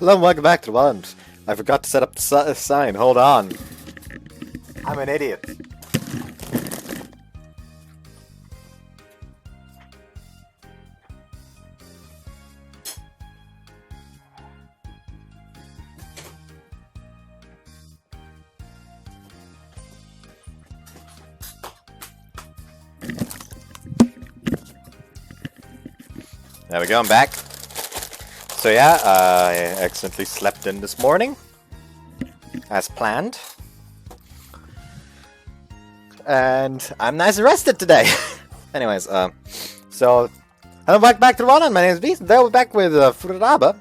Hello and welcome back to the Wand. I forgot to set up the sign. Hold on. I'm an idiot. There we go, I'm back. So yeah, I accidentally slept in this morning, as planned. And I'm nice and rested today. Anyways, so hello, back to the run. My name is Beast. Today we're back with Fureraba.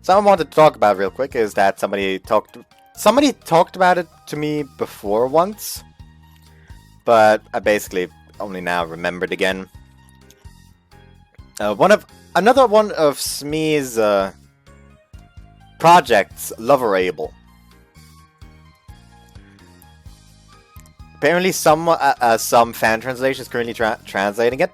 Something I wanted to talk about real quick is that somebody talked about it to me before once, but I basically only now remembered again. Another one of Smee's projects, Loverable. Apparently, some fan translation is currently translating it,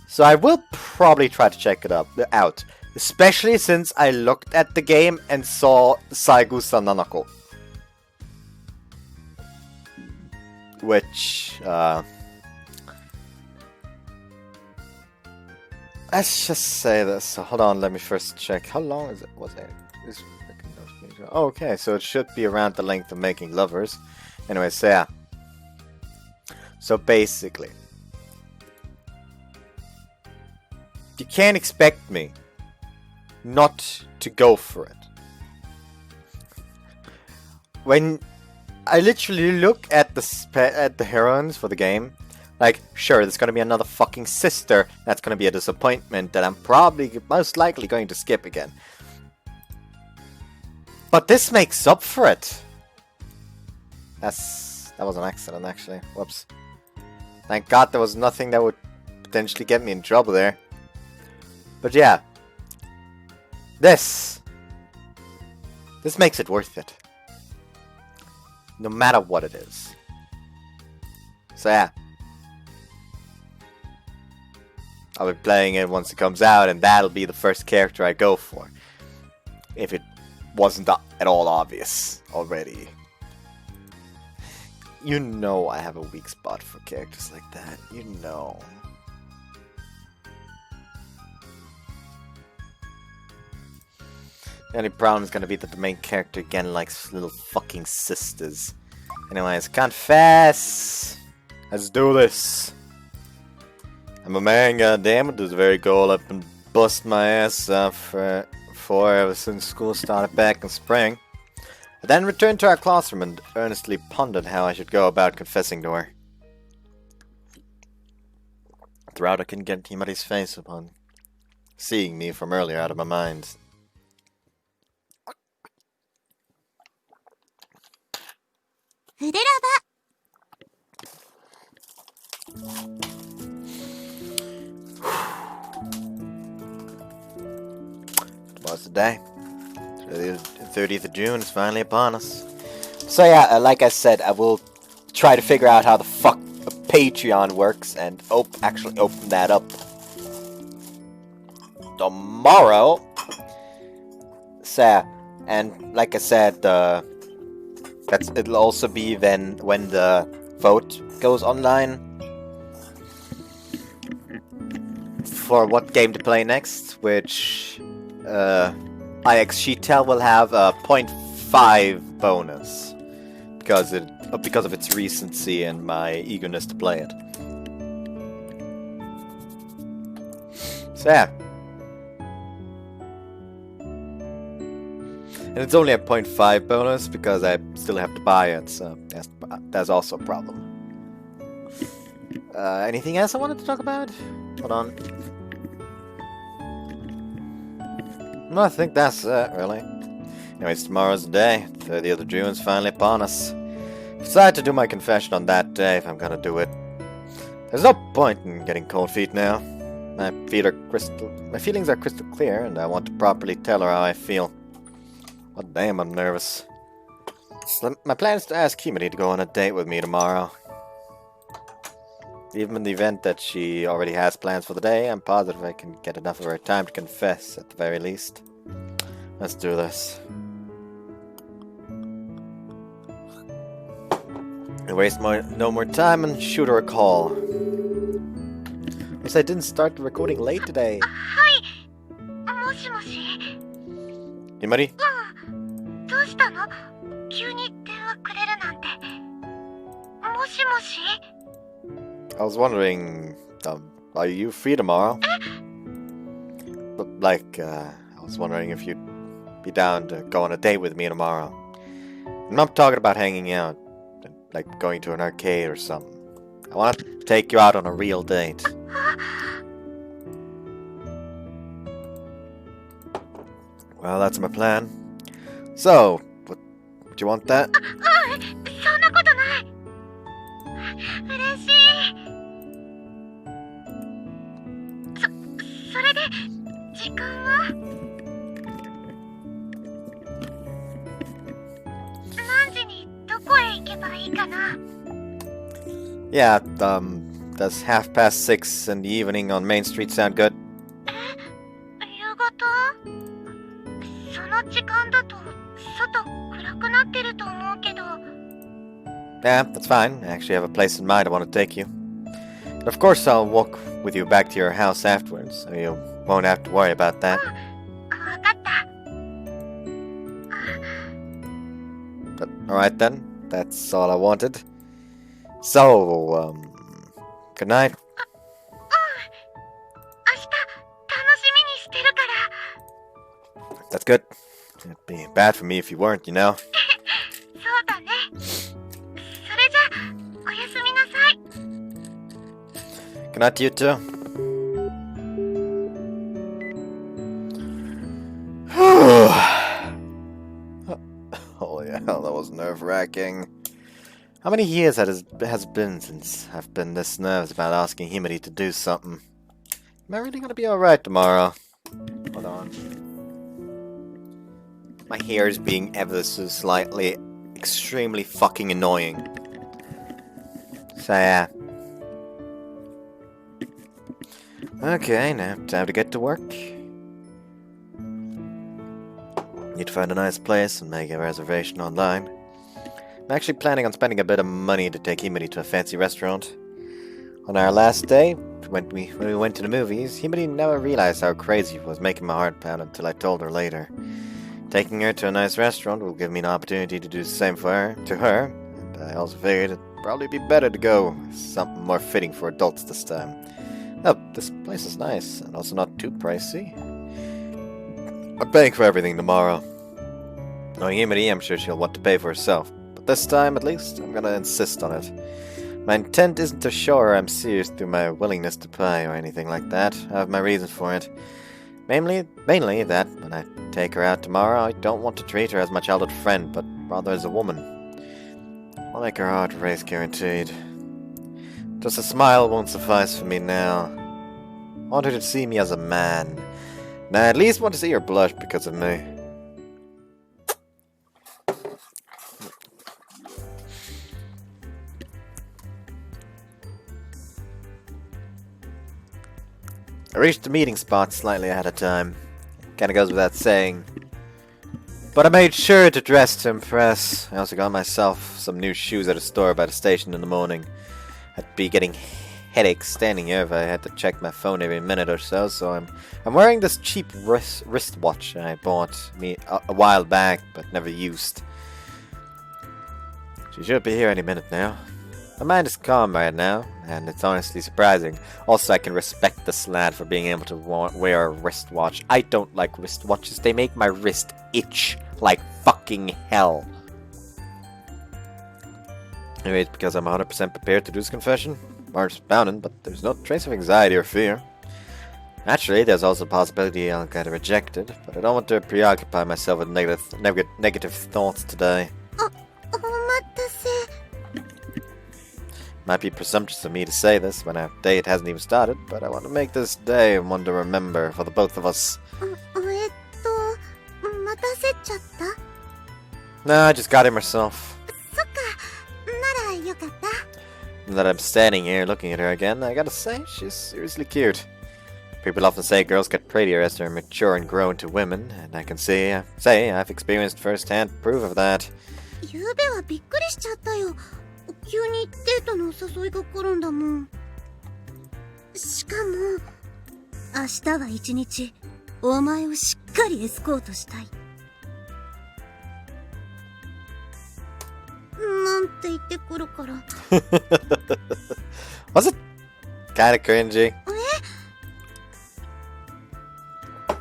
so I will probably try to check it out. Especially since I looked at the game and saw Saigusa Nanako, which let's just say this. So hold on, let me first check. How long is it? Oh, okay, so it should be around the length of Making Lovers. Anyway, so yeah. So basically, you can't expect me not to go for it. When I literally look at the heroines for the game, like, sure, there's gonna be another fucking sister. That's gonna be a disappointment that I'm probably most likely going to skip again. But this makes up for it. That was an accident, actually. Whoops. Thank God there was nothing that would potentially get me in trouble there. But yeah, this makes it worth it, no matter what it is. So yeah. I'll be playing it once it comes out, and that'll be the first character I go for. If it wasn't at all obvious already. You know I have a weak spot for characters like that. You know. The only problem is gonna be that the main character again likes little fucking sisters. Anyways, confess! Let's do this! I'm a man, goddammit, this very goal I've been busting my ass off for ever since school started back in spring. I then returned to our classroom and earnestly pondered how I should go about confessing to her. Throughout I couldn't get Himari's face upon seeing me from earlier out of my mind. Fureraba. Tomorrow's the day. The 30th of June is finally upon us. So yeah, like I said, I will try to figure out how the fuck a Patreon works and actually open that up tomorrow. So yeah, and like I said, it'll also be then when the vote goes online for what game to play next, which IX Sheetel will have a 0.5 bonus because of its recency and my eagerness to play it. So yeah. And it's only a 0.5 bonus because I still have to buy it, so that's also a problem. Anything else I wanted to talk about? Hold on. No, I think that's it, really. Anyways, tomorrow's the day. 30th of June is finally upon us. Decided to do my confession on that day if I'm gonna do it. There's no point in getting cold feet now. My feelings are crystal clear, and I want to properly tell her how I feel. But damn, I'm nervous. My plan is to ask Himari to go on a date with me tomorrow. Even in the event that she already has plans for the day, I'm positive I can get enough of her time to confess, at the very least. Let's do this. Waste no more time and shoot her a call. Guess I didn't start the recording late today. Hi. Himari? どうしたの？急に電話くれるなんて。もしもし？ I was wondering, are you free tomorrow? Like, I was wondering if you'd be down to go on a date with me tomorrow. I'm not talking about hanging out, like going to an arcade or something. I want to take you out on a real date. Well, that's my plan. So, would you want that? そんなことない。嬉しい。それで時間は？何時にどこへ行けばいいかな？ Yeah, does 6:30 in the evening on Main Street sound good? 夕方？その時間だと外暗くなってると思うけど。 Yeah, that's fine. I actually have a place in mind I want to take you. But of course, I'll walk with you back to your house afterwards, so you won't have to worry about that. わかった。 But alright then, that's all I wanted. So, good night. 明日楽しみにしてるから。 That's good. It'd be bad for me if you weren't, you know. そうだね。それじゃおやすみなさい。 Good night to you too. Holy hell, that was nerve-wracking. How many years has it been since I've been this nervous about asking Himari to do something? Am I really gonna be alright tomorrow? Hold on. My hair is being ever so slightly extremely fucking annoying. So yeah. Okay, now time to get to work. Need to find a nice place and make a reservation online. I'm actually planning on spending a bit of money to take Himari to a fancy restaurant. On our last day, when we went to the movies, Himari never realized how crazy it was making my heart pound until I told her later. Taking her to a nice restaurant will give me an opportunity to do the same to her, and I also figured it'd probably be better to go with something more fitting for adults this time. Oh, this place is nice, and also not too pricey. I'm paying for everything tomorrow. Knowing Himari, I'm sure she'll want to pay for herself, but this time, at least, I'm gonna insist on it. My intent isn't to show her I'm serious through my willingness to pay or anything like that. I have my reasons for it. Mainly that when I take her out tomorrow, I don't want to treat her as my childhood friend, but rather as a woman. I'll make her heart race, guaranteed. Just a smile won't suffice for me now. I want her to see me as a man. And I at least want to see her blush because of me. I reached the meeting spot slightly ahead of time. Kinda goes without saying. But I made sure to dress to impress. I also got myself some new shoes at a store by the station in the morning. I'd be getting headaches standing here if I had to check my phone every minute or so, so I'm wearing this cheap wristwatch I bought me a while back but never used. She should be here any minute now. My mind is calm right now, and it's honestly surprising. Also, I can respect this lad for being able to wear a wristwatch. I don't like wristwatches. They make my wrist itch like fucking hell. Anyway, it's because I'm 100% prepared to do this confession. Mark's bounding, but there's no trace of anxiety or fear. Naturally, there's also a possibility I'll get rejected, but I don't want to preoccupy myself with negative thoughts today. Might be presumptuous of me to say this when our date hasn't even started, but I want to make this day one to remember for the both of us. No, I just got him herself. Now that I'm standing here looking at her again, I gotta say, she's seriously cute. People often say girls get prettier as they're mature and grow into women, and I can say I've experienced first-hand proof of that. 昨べはびっくりしちゃったよ。急にデートのお誘いが来るんだもん。しかも明日は一日お前をしっかりエスコートしたいなんて言ってくるから。Was it kinda cringy?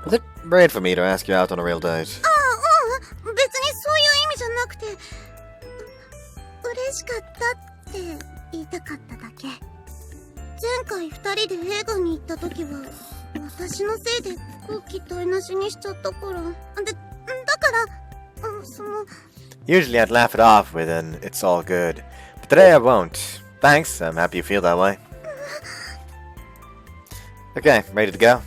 Was it brave for me to ask you out on a real date? 別にそういう意味じゃなくて、嬉しかったって言いたかっただけ。前回二人で映画に行った時は私のせいで空気台無しにしちゃったから。だからその Usually I'd laugh it off with an "it's all good," but today I won't. Thanks, I'm happy you feel that way. Okay, ready to go?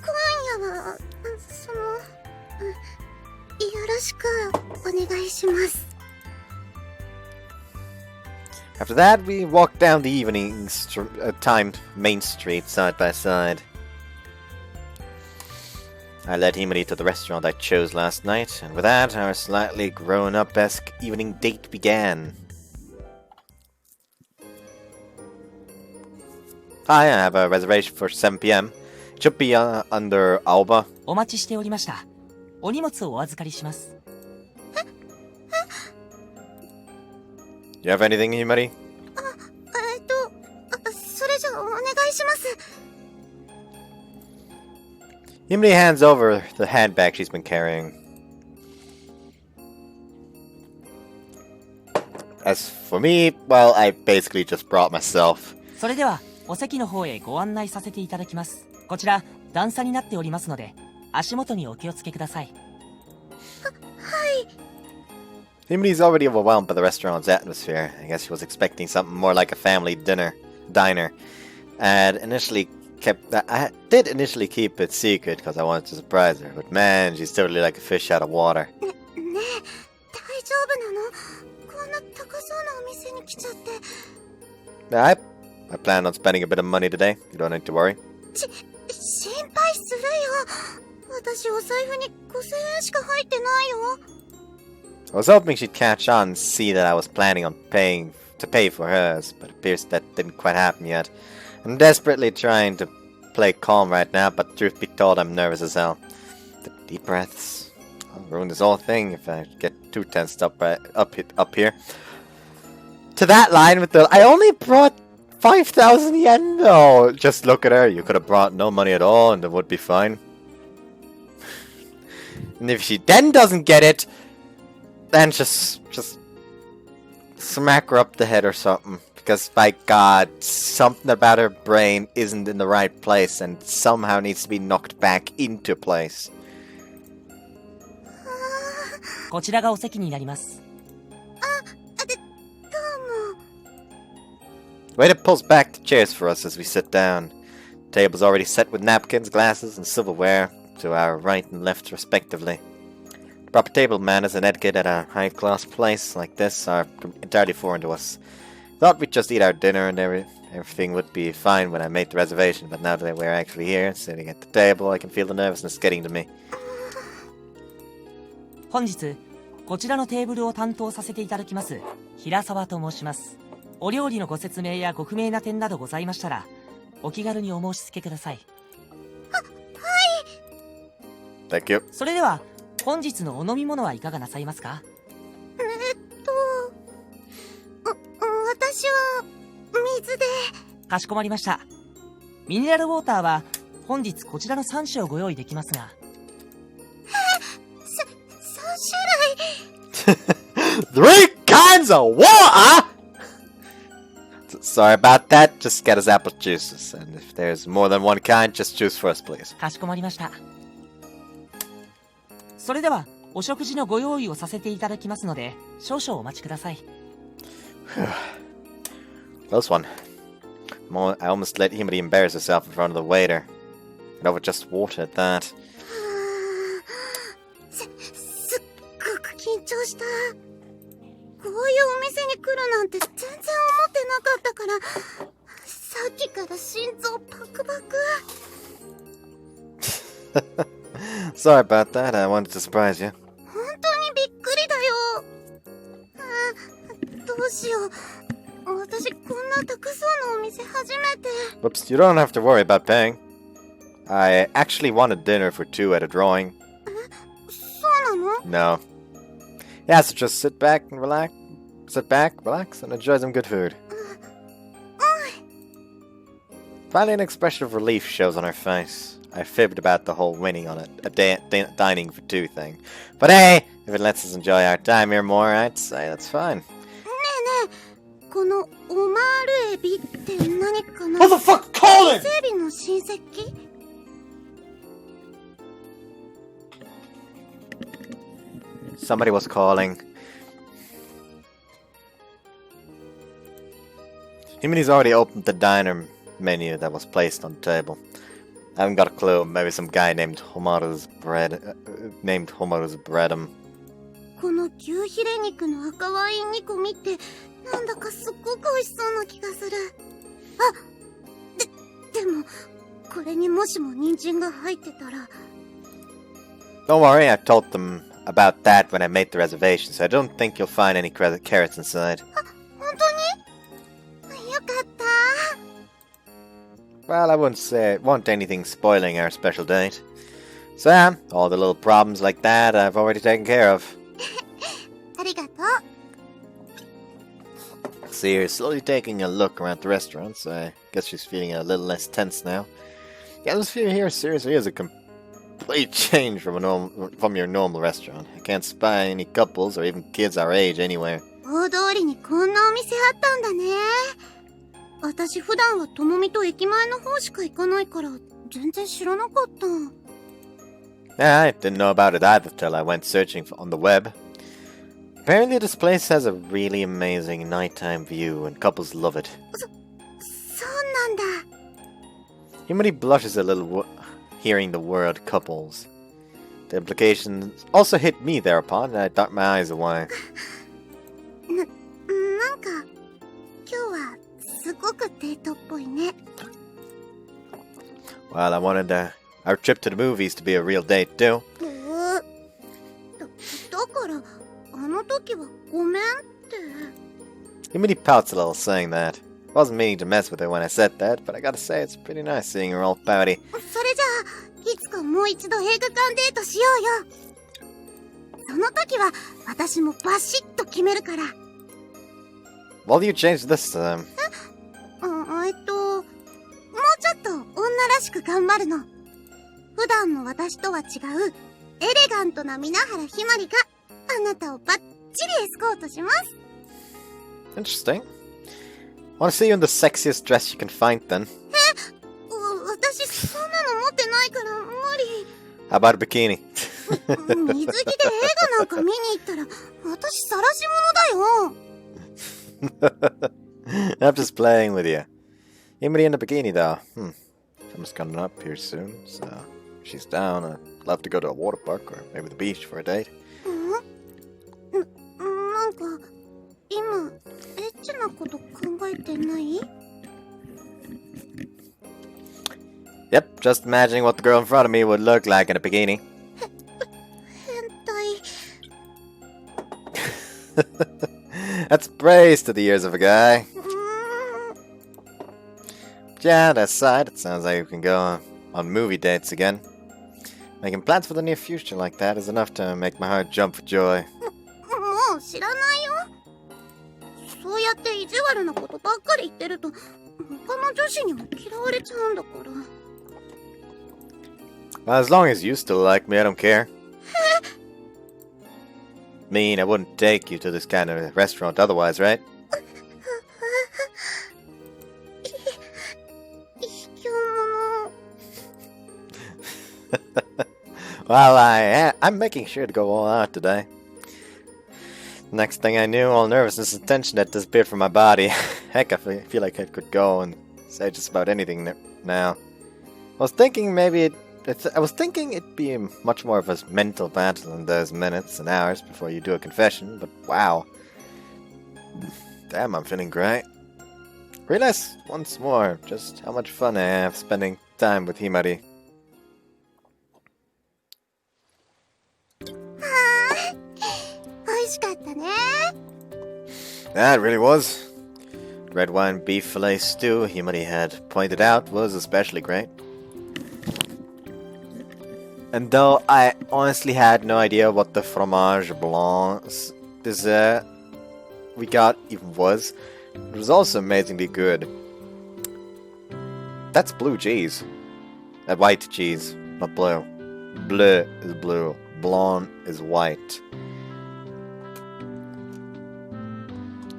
今夜はそのよろしくお願いします。 After that, we walked down the evening timed main street side by side. I led Himari to the restaurant I chose last night, and with that, our slightly grown-up-esque evening date began. Hi, I have a reservation for 7 p.m. It should be under Aoba. お待ちしておりました。お荷物をお預かりします。You have anything, Himari? それじゃお願いします。 Himari hands over the handbag she's been carrying. As for me, well, I basically just brought myself. それではお席の方へご案内させていただきます。こちら段差になっておりますので、足元にお気をつけください。Himari's already overwhelmed by the restaurant's atmosphere. I guess she was expecting something more like a family diner. I did initially keep it secret because I wanted to surprise her, but man, she's totally like a fish out of water. ねえ、大丈夫なの？こんな高そうなお店に来ちゃって。I plan on spending a bit of money today. You don't need to worry. 心配するよ。私お財布に5000円しか入ってないよ。I was hoping she'd catch on and see that I was planning on pay for hers, but it appears that didn't quite happen yet. I'm desperately trying to play calm right now, but truth be told, I'm nervous as hell. The deep breaths. I'll ruin this whole thing if I get too tensed up here. To that line with the, I only brought 5,000 yen though. Just look at her. You could have brought no money at all and it would be fine. And if she then doesn't get it, then just smack her up the head or something. Because, by God, something about her brain isn't in the right place and somehow needs to be knocked back into place. こちらがお席になります。Waiter pulls back the chairs for us as we sit down. The table's already set with napkins, glasses, and silverware to our right and left respectively. Proper table manners and etiquette at a high-class place like this are entirely foreign to us. Thought we'd just eat our dinner and everything would be fine when I made the reservation, but now that we're actually here, sitting at the table, I can feel the nervousness getting to me. 本日こちらのテーブルを担当させていただきます平沢と申します。お料理のご説明やご不明な点などございましたらお気軽にお申し付けください。はい。Thank you. それでは本日のお飲み物はいかがなさいますか？私は水で。かしこまりました。ミネラルウォーターは本日こちらの3種をご用意できますが。3種類 3 kinds of water! Sorry about that, just get us apple juices. And if there's more than one kind, just choose first, please. かしこまりました。それではお食事のご用意をさせていただきますので少々お待ちください。Close one. I almost let Himari embarrass herself in front of the waiter. And over just water at that. すっごく緊張した。こういうお店に来るなんて全然思ってなかったから、最っきから心臓パクパク。Sorry about that, I wanted to surprise you. 本当にびっくりだよ。どうしよう。私こんなたくさんのお店初めて。 Whoops, you don't have to worry about paying. I actually wanted dinner for two at a drawing. そうなの？ No. Yeah, so just sit back, relax, and enjoy some good food. Finally, an expression of relief shows on her face. I fibbed about the whole winning on a dining for two thing. But hey, if it lets us enjoy our time here more, I'd say that's fine. ねえねえ、このオマールエビって何かな？ What the fuck, call it! 伊勢エビの親戚？ Somebody was calling. Himari's already opened the diner menu that was placed on the table. I haven't got a clue. Maybe some guy named Homaru's bread. Bred him. この牛ヒレ肉の赤ワイン煮込みってなんだかすっごく美味しそうな気がする。でもこれにもしも人参が入ってたら。 Don't worry, I told them about that when I made the reservation, so I don't think you'll find any carrots inside. 本当に？よかった。 Well, I wouldn't say it won't anything spoiling our special date. So yeah, all the little problems like that I've already taken care of. ありがとう。 See, you're slowly taking a look around the restaurant, so I guess she's feeling a little less tense now. The atmosphere here seriously is a complete change from your normal restaurant. I can't spy any couples or even kids our age anywhere. 大通りにこんなお店あったんだね。私普段はともみと駅前の方しか行かないから全然知らなかった。 Yeah, I didn't know about it either till I went searching on the web. Apparently this place has a really amazing nighttime view and couples love it. そうなんだ。 Himari blushes a little hearing the word couples. The implications also hit me thereupon, and I darted my eyes away. なんか今日はすごくデートっぽいね。 Well, I wanted our trip to the movies to be a real date too. だからあの時はごめんって。 Himari pouts a little saying that. Wasn't meaning to mess with her when I said that, but I gotta say it's pretty nice seeing her all pouty. それじゃあいつかもう一度映画館デートしようよ。その時は私もバシッと決めるから。 Well, you changed this time. もうちょっと女らしく頑張るの。普段の私とは違うエレガントな皆原ひまりがあなたをバッチリエスコートします。 Interesting. Want to see you in the sexiest dress you can find then. 私そんなの持ってないから無理。 How about a bikini? 水着で映画なんか見に行ったら私晒し者だよ。 I'm just playing with you. Himari in the bikini though. Summer's coming up here soon, so if she's down, I'd love to go to a water park or maybe the beach for a date. なんか今エッチなこと考えてない？ Yep, just imagining what the girl in front of me would look like in a bikini. 変態。 That's praise to the ears of a guy. Yeah, that aside, it sounds like you can go on movie dates again. Making plans for the near future like that is enough to make my heart jump for joy. もう知らないよ。そうやって意地悪なことばっかり言ってると他の女子にも嫌われちゃうんだから。 Well, as long as you still like me, I don't care. Mean I wouldn't take you to this kind of restaurant otherwise, right? 卑怯者。 Well, I'm making sure to go all out today. Next thing I knew, all nervousness and tension had disappeared from my body. Heck, I feel like I could go and say just about anything now. I was thinking it'd be much more of a mental battle in those minutes and hours before you do a confession, but wow. Damn, I'm feeling great. Realize once more just how much fun I have spending time with Himari. 美味しかったね。 Yeah, it really was. Red wine beef fillet stew Himari had pointed out was especially great. And though I honestly had no idea what the fromage blanc dessert we got even was, it was also amazingly good. That's blue cheese. That white cheese, not blue. Bleu is blue. Blanc is white.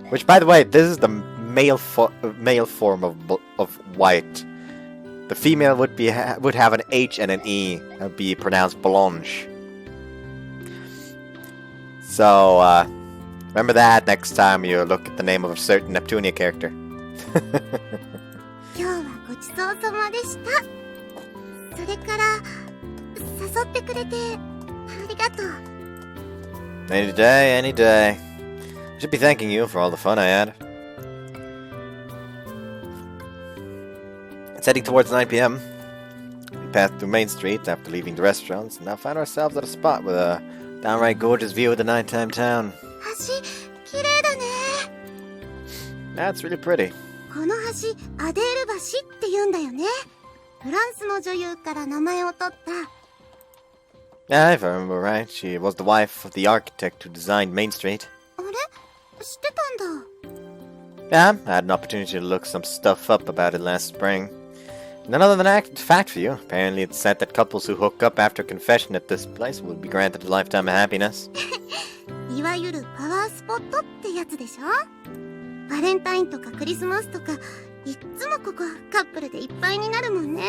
Which, by the way, this is the male form of white. The female would have an H and an E and be pronounced blanche. So remember that next time you look at the name of a certain Neptunia character. 今日はごちそうさまでした。それから誘ってくれてありがとう。 Any day, any day. I should be thanking you for all the fun I had. It's heading towards 9 p.m. We passed through Main Street after leaving the restaurants and now find ourselves at a spot with a downright gorgeous view of the nighttime town. 橋、綺麗だね。 That's really pretty. この橋、アデール橋って言うんだよね。フランスの女優から名前を取った。 Yeah, if I remember right, she was the wife of the architect who designed Main Street. あれ？知ってたんだ。 Yeah, I had an opportunity to look some stuff up about it last spring. None other than a fact for you. Apparently it's said that couples who hook up after confession at this place will be granted a lifetime of happiness. いわゆるパワースポットってやつでしょ。バレンタインとかクリスマスとか、いっつもここカップルでいっぱいになるもんね。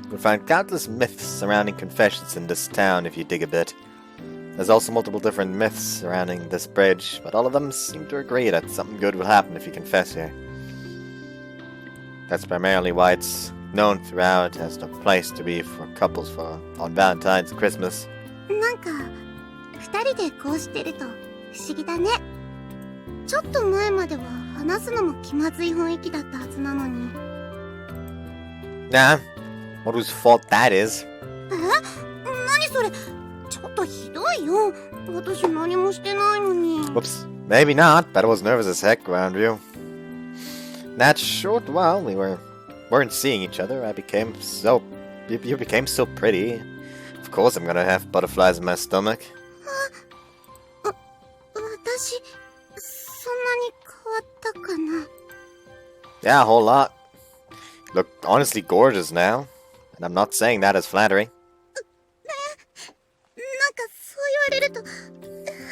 You'll find countless myths surrounding confessions in this town if you dig a bit. There's also multiple different myths surrounding this bridge, but all of them seem to agree that something good will happen if you confess here. That's primarily why it's known throughout as the place to be for couples on Valentine's and Christmas. なんか、二人でこうしてると不思議だね。ちょっと前までは話すのも気まずい雰囲気だったはずなのに。Nah, what whose fault that is? 何それ？ちょっとひどいよ。私何もしてないのに。 Whoops, maybe not, but I was nervous as heck around you. That short while we weren't seeing each other, you became so pretty. Of course I'm gonna have butterflies in my stomach. 私、そんなに変わったかな。 Yeah, a whole lot. You look honestly gorgeous now, and I'm not saying that as flattery. なんかそう言われると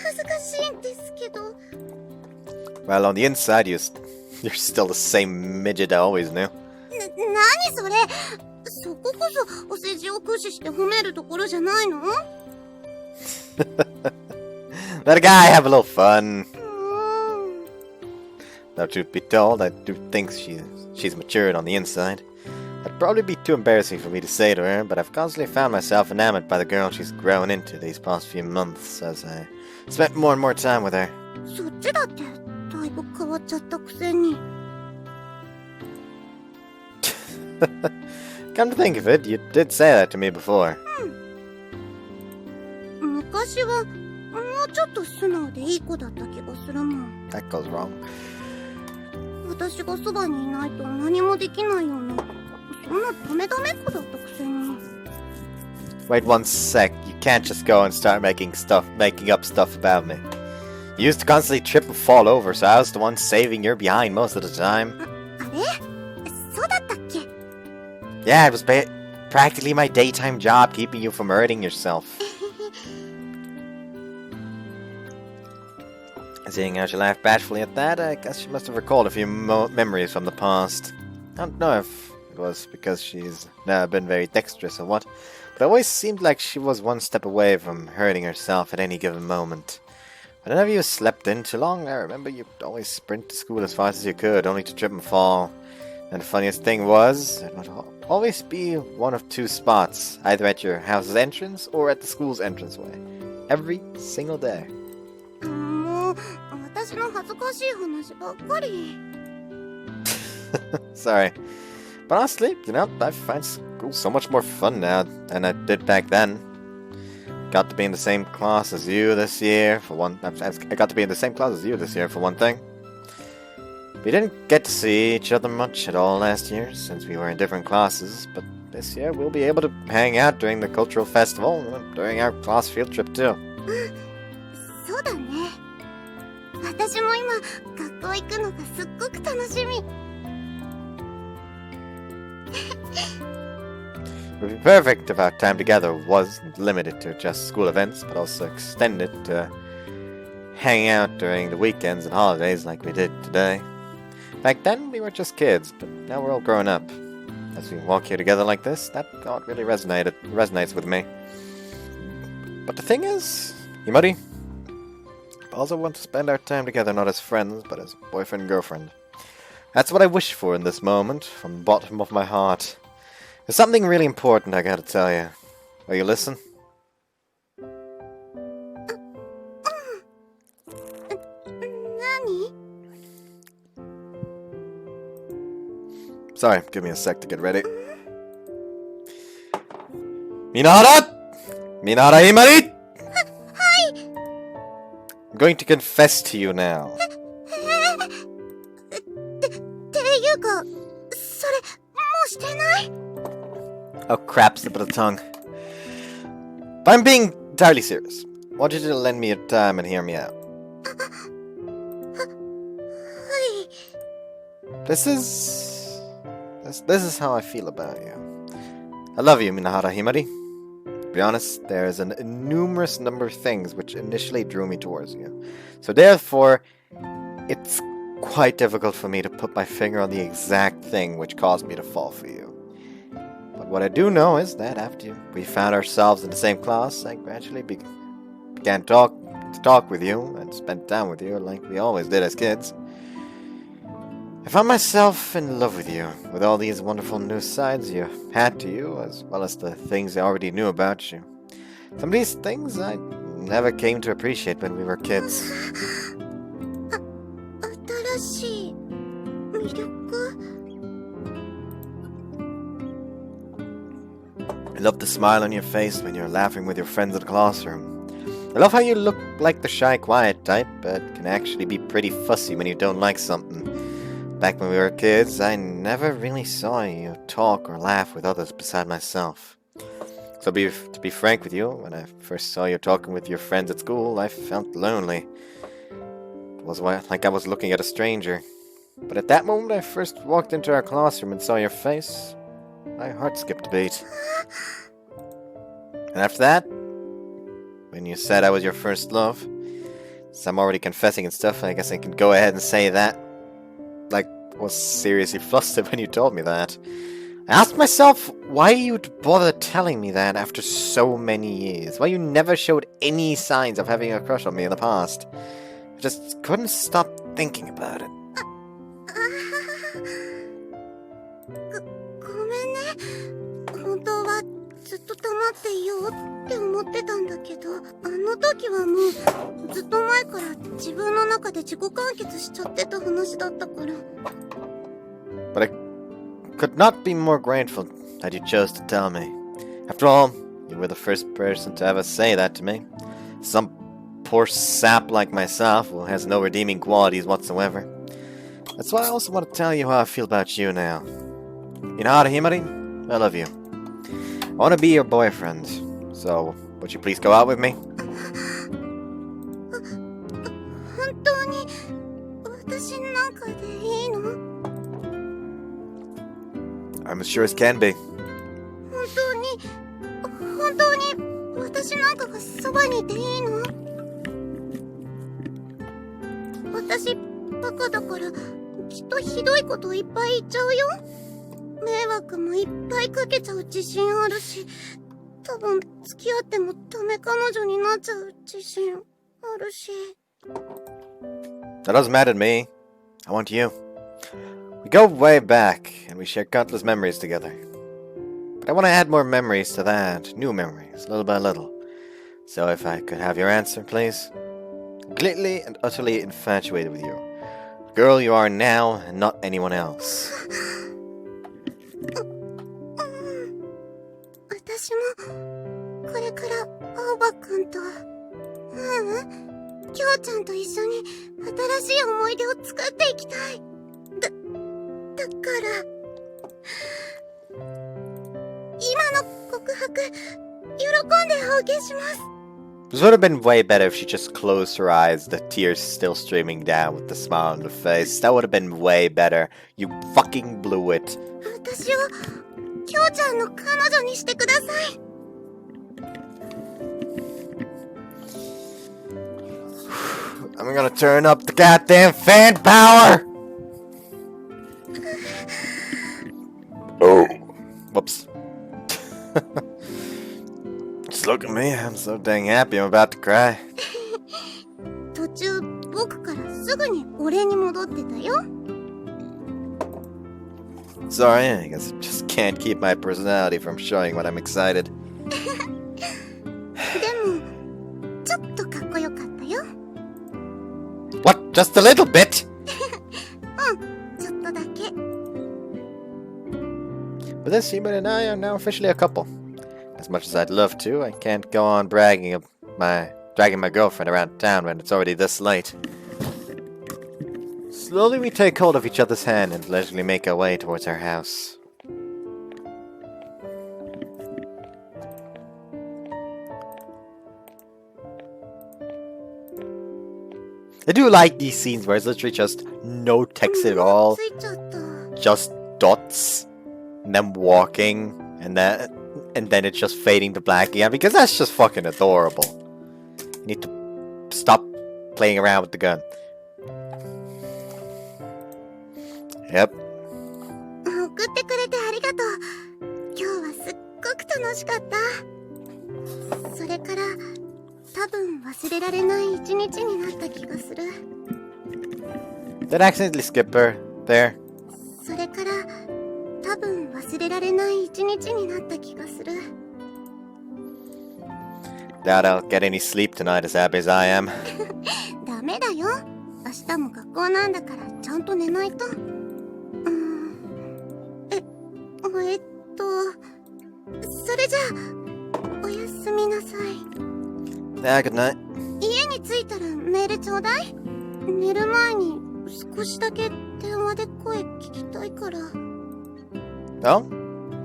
恥ずかしいんですけど。 Well, on the inside, you're still the same midget I always knew. 何それ？そここそお世辞を駆使して褒めるところじゃないの？ Let a guy have a little fun. Now, truth be told, I do think she's matured on the inside. That'd probably be too embarrassing for me to say to her, but I've constantly found myself enamored by the girl she's grown into these past few months as I spent more and more time with her. そっちだってだいぶ変わっちゃったくせに。 Come to think of it, you did say that to me before. 昔はもうちょっと素直でいい子だった気がするもん。 That goes wrong. 私がそばにいないと何もできないような、そんなダメダメ子だったくせに。 Wait one sec, you can't just go and start making up stuff about me. You used to constantly trip and fall over, so I was the one saving your behind most of the time. あれ？そうだったっけ？ Yeah, it was practically my daytime job keeping you from hurting yourself. Seeing how she laughed bashfully at that, I guess she must have recalled a few memories from the past. I don't know if it was because she's never been very dexterous or what, but it always seemed like she was one step away from hurting herself at any given moment. Whenever you slept in too long, I remember you'd always sprint to school as fast as you could, only to trip and fall. And the funniest thing was, it would always be one of two spots, either at your house's entrance or at the school's entranceway. Every single day. もう、私私の恥ずかしい話ばっかり。Sorry. But honestly, you know, I find school so much more fun now than I did back then. Got to be in the same class as you this year, for one. I got to be in the same class as you this year, for one thing. We didn't get to see each other much at all last year, since we were in different classes, but this year we'll be able to hang out during the cultural festival, and during our class field trip too. そうだね。私も今、学校行くのがすっごく楽しみ。It would be perfect if our time together was limited to just school events, but also extended to hanging out during the weekends and holidays like we did today. Back then, we were just kids, but now we're all grown up. As we walk here together like this, that thought really resonates with me. But the thing is, Himari, I also want to spend our time together not as friends, but as boyfriend and girlfriend. That's what I wish for in this moment, from the bottom of my heart. There's something really important I gotta tell you. Will you listen? Sorry, give me a sec to get ready. Minahara! Minahara Himari! I'm going to confess to you now. っていうか、それ、もうしてない？ Oh crap, slip of the tongue. But I'm being entirely serious. I want you to lend me your time and hear me out. This is how I feel about you. I love you, Minahara Himari. To be honest, there is a numerous number of things which initially drew me towards you. So therefore, it's quite difficult for me to put my finger on the exact thing which caused me to fall for you. But what I do know is that after we found ourselves in the same class, I gradually began to talk with you and spend time with you like we always did as kids. I found myself in love with you, with all these wonderful new sides you had to you, as well as the things I already knew about you. Some of these things I never came to appreciate when we were kids. 新しい魅力？ I love the smile on your face when you're laughing with your friends in the classroom. I love how you look like the shy, quiet type, but can actually be pretty fussy when you don't like something. Back when we were kids, I never really saw you talk or laugh with others beside myself. So to be frank with you, when I first saw you talking with your friends at school, I felt lonely. It was like I was looking at a stranger. But at that moment I first walked into our classroom and saw your face, my heart skipped a beat. And after that, when you said I was your first love, since I'm already confessing and stuff, I guess I can go ahead and say that. Like, I was seriously flustered when you told me that. I asked myself why you'd bother telling me that after so many years. Why you never showed any signs of having a crush on me in the past. I just couldn't stop thinking about it. ごめんね。本当はずっと黙っていようって思ってたんだけど、あの時はもうずっと前から自分の中で自己完結しちゃってた話だったから。But I could not be more grateful that you chose to tell me. After all, you were the first person to ever say that to me. Some poor sap like myself who has no redeeming qualities whatsoever. That's why I also want to tell you how I feel about you now. Minahara Himari, I love you. I want to be your boyfriend. So, would you please go out with me? 本当に私なんかでいいの？ I'm as sure as can be. 本当に私なんかがそばにいていいの？私バカだからきっとひどいこといっぱい言っちゃうよ。迷惑もいっぱいかけちゃう自信あるし、多分付き合ってもダメ彼女になっちゃう自信あるし。 That doesn't matter to me. I want you. We go way back, and we share countless memories together. But I want to add more memories to that, new memories, little by little. So if I could have your answer, please. Completely and utterly infatuated with you. The girl you are now, and not anyone else. 私もこれから青葉くんときょうちゃんと一緒に新しい思い出を作っていきたい。だから今の告白喜んでお受けします。 This would have been way better if she just closed her eyes, the tears still streaming down with the smile on her face. That would have been way better. You fucking blew it. 私をきょうちゃんの彼女にしてください。I'm gonna turn up the goddamn fan power! Oh. Whoops. Just look at me, I'm so dang happy I'm about to cry. 途中僕からすぐに俺に戻ってたよ。 Sorry, I guess I just can't keep my personality from showing when I'm excited. でもちょっとかっこよかったよ。 What? Just a little bit? ちょっとだけ。 But this Hima and I are now officially a couple. As much as I'd love to, I can't go on dragging my girlfriend around town when it's already this late. Slowly we take hold of each other's hand and leisurely make our way towards our house. I do like these scenes where it's literally just no text at all, ついちゃった。 just dots, and then walking, and then it's just fading to black again, because that's just fucking adorable. You need to stop playing around with the gun. Yep. 送ってくれてありがとう。今日はすっごく楽しかった。それから多分忘れられない一日になった気がする。 Did I accidentally skip her there? それから多分忘れられない一日になった気がする。 Doubt I'll get any sleep tonight, as happy as I am. ダメだよ。明日も学校なんだからちゃんと寝ないと。それじゃあおやすみなさい。 Yeah, good night. 家に着いたらメールちょうだい。寝る前に少しだけ電話で声聞きたいから。 Oh?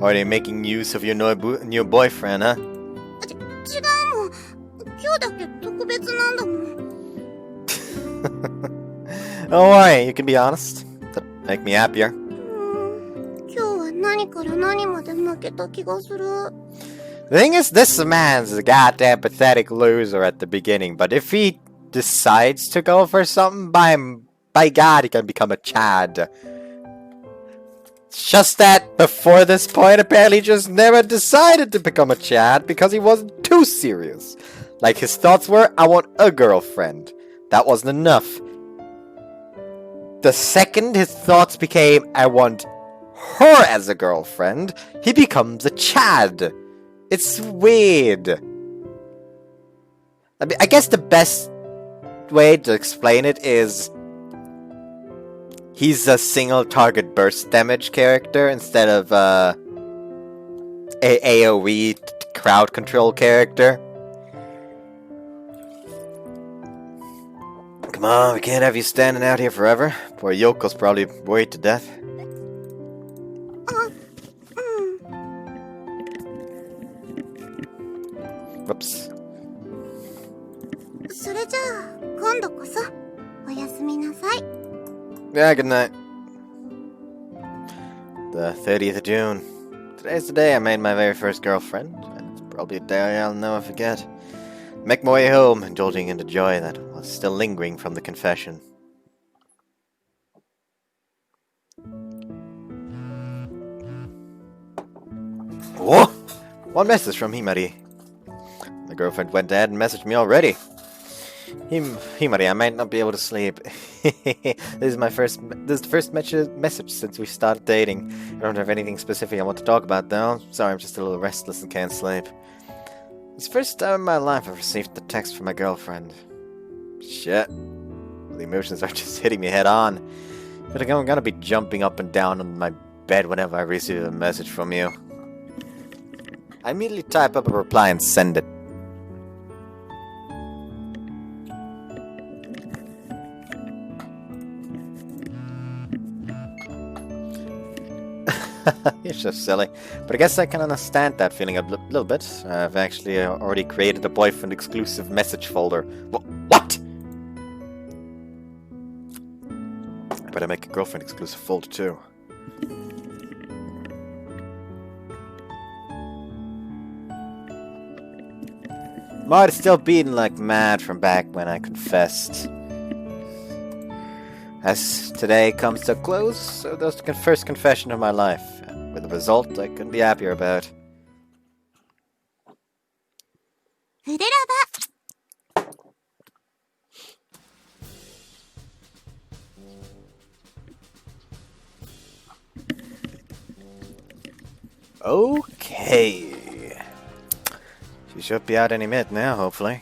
Already making use of your new boyfriend, huh? 違うもん。今日だけ特別なんだもん。 Don't worry, you can be honest. That'd make me happier. 今日は何から何まで負けた気がする。 The thing is, this man's a goddamn pathetic loser at the beginning, but if he decides to go for something, by God, he can become a Chad. It's just that, before this point, apparently he just never decided to become a Chad because he wasn't too serious. Like, his thoughts were, I want a girlfriend. That wasn't enough. The second his thoughts became, I want her as a girlfriend, he becomes a Chad. It's weird. I mean, I guess the best way to explain it is he's a single target burst damage character instead of a AoE crowd control character. Come on, we can't have you standing out here forever. Poor Yoko's probably worried to death. Whoops. それじゃあ今度こそおやすみなさい。 Yeah, good night. The 30th of June. Today's the day I made my very first girlfriend, and it's probably a day I'll never forget. Make my way home, indulging in the joy that was still lingering from the confession. Whoa! One message from Himari. My girlfriend went ahead and messaged me already. Himari, I might not be able to sleep. This is the first message since we started dating. I don't have anything specific I want to talk about though. Sorry, I'm just a little restless and can't sleep. It's the first time in my life I've received a text from my girlfriend. Shit. The emotions are just hitting me head on. I feel like I'm gonna be jumping up and down on my bed whenever I receive a message from you. I immediately type up a reply and send it. You're so silly. But I guess I can understand that feeling a little bit. I've actually already created a boyfriend exclusive message folder. What? I better make a girlfriend exclusive folder too. My heart is still beating like mad from back when I confessed. As today comes to a close, so does the first confession of my life, with a result I couldn't be happier about. Fureraba. Okay. She should be out any minute now, hopefully.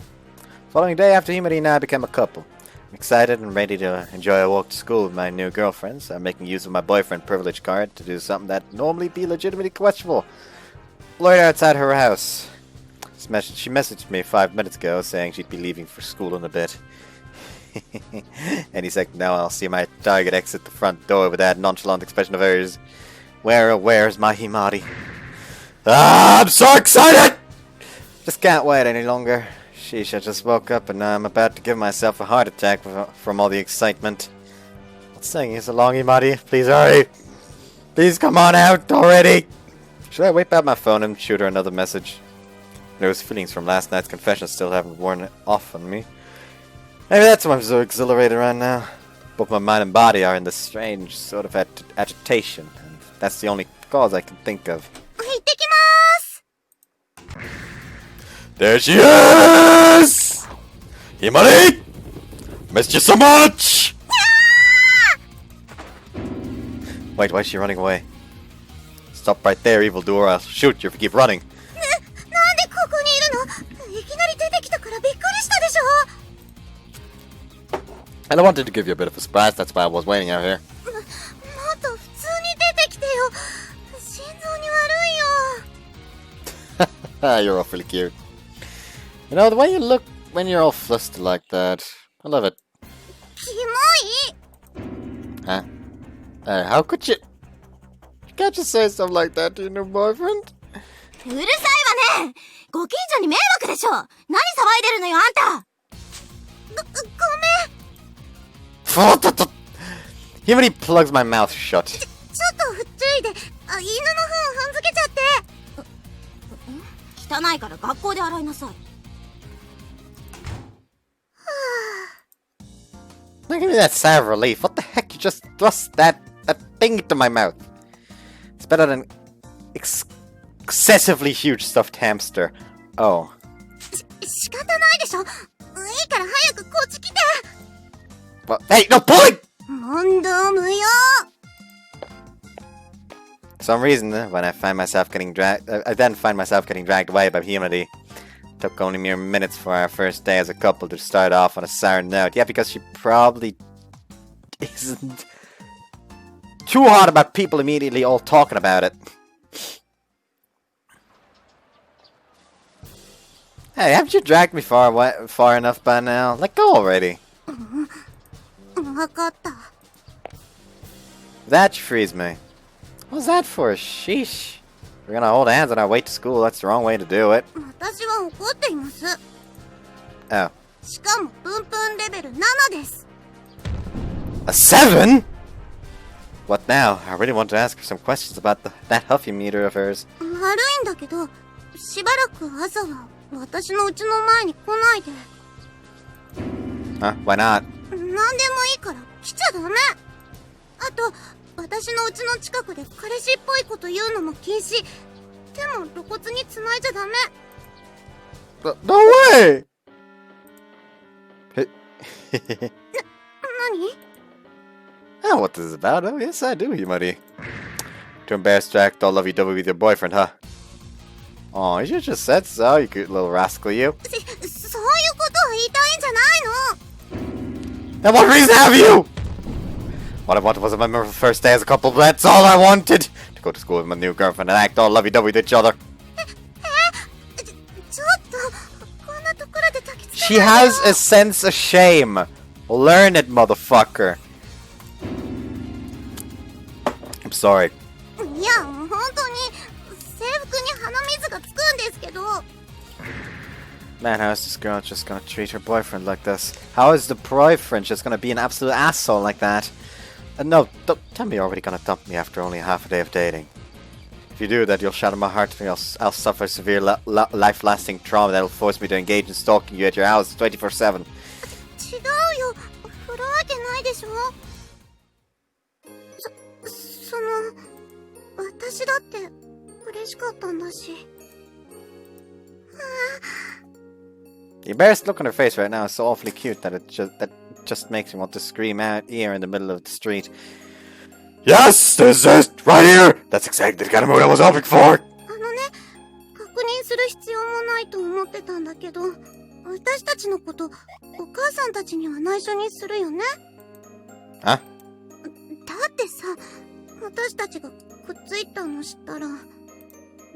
Following day after Himari and I became a couple. I'm excited and ready to enjoy a walk to school with my new girlfriends. I'm making use of my boyfriend privilege card to do something that normally be legitimately questionable. Loitered outside her house. She messaged me 5 minutes ago saying she'd be leaving for school in a bit. Any second now I'll see my target exit the front door with that nonchalant expression of hers. Where's my Himari? Ah, I'm so excited! Just can't wait any longer. Sheesh, I just woke up and now I'm about to give myself a heart attack from all the excitement. What's taking so long, Himari? Please hurry! Please come on out already! Should I whip out my phone and shoot her another message? Those feelings from last night's confession still haven't worn off on me. Maybe that's why I'm so exhilarated right now. Both my mind and body are in this strange sort of agitation, and that's the only cause I can think of. There she is! Himari! Missed you so much! Wait, why is she running away? Stop right there, evildoer. I'll shoot you if you keep running. And I wanted to give you a bit of a surprise, that's why I was waiting out here. You're awfully cute. You know, the way you look when you're all flustered like that. I love it. Huh? How could you... You can't just say something like that to your new boyfriend? Himari plugs my mouth shut. Look at me, that sigh of relief. What the heck? You just thrust that thing into my mouth. It's better than excessively huge stuffed hamster. Oh. Well, hey, no pulling! For some reason, when I find myself getting dragged, I then find myself getting dragged away by Himari. Took only mere minutes for our first day as a couple to start off on a sour note. Yeah, because she probably isn't too hot about people immediately all talking about it. Hey, haven't you dragged me far enough by now? Let go already. That frees me. What's that for? Sheesh. We're gonna hold hands on our way to school. That's the wrong way to do it. Oh. A 7? What now? I really want to ask her some questions about that Huffy meter of hers. Huh? Why not? No way! Oh, what this is about? Oh, yes, I do, Himari. To embarrass Jack, all lovey-dovey with your boyfriend, huh? Oh, you just said so, you cute little rascal, you. Then what reason have you? What I wanted was a memorable first day as a couple. That's all I wanted. To go to school with my new girlfriend and act all lovey-dovey with each other. ちょっとこんなところで焚きつけ She has a sense of shame. Learn it, motherfucker. I'm sorry. いや本当に制服に鼻水がつくんですけど Man, how is this girl just gonna treat her boyfriend like this? How is the boyfriend just gonna be an absolute asshole like that? No, don't tell me you're already gonna dump me after only half a day of dating. If you do that, you'll shatter my heart and I'll suffer severe life-lasting trauma that'll force me to engage in stalking you at your house 24/7. 違うよ振るわけないでしょその私だって嬉しかったんだし The embarrassed look on her face right now is so awfully cute that it just makes me want to scream out here in the middle of the street. Yes, this is right here. That's exactly the kind of mood I was hoping for. あのね確認する必要もないと思ってたんだけど私たちのことお母さんたちには内緒にするよね Huh? だってさ私たちがくっついたの知ったら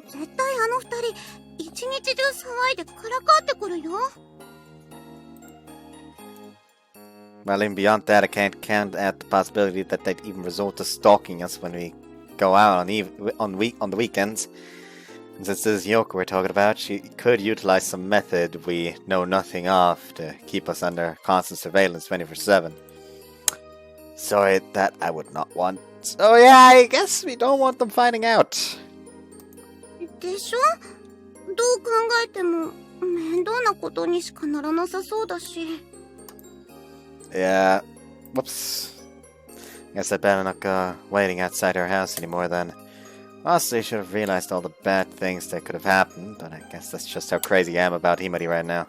絶対あの二人一日中騒いでからかってくるよ Well, even beyond that, I can't count out the possibility that they'd even resort to stalking us when we go out on the weekends. And since this is Yoko we're talking about, she could utilize some method we know nothing of to keep us under constant surveillance 24/7. Sorry, that I would not want. So yeah, I guess we don't want them finding out. でしょどう考えても面倒なことにしかならなさそうだし Yeah. Whoops. Guess I better not go waiting outside her house anymore then. Honestly, I should have realized all the bad things that could have happened, but I guess that's just how crazy I am about Himari right now.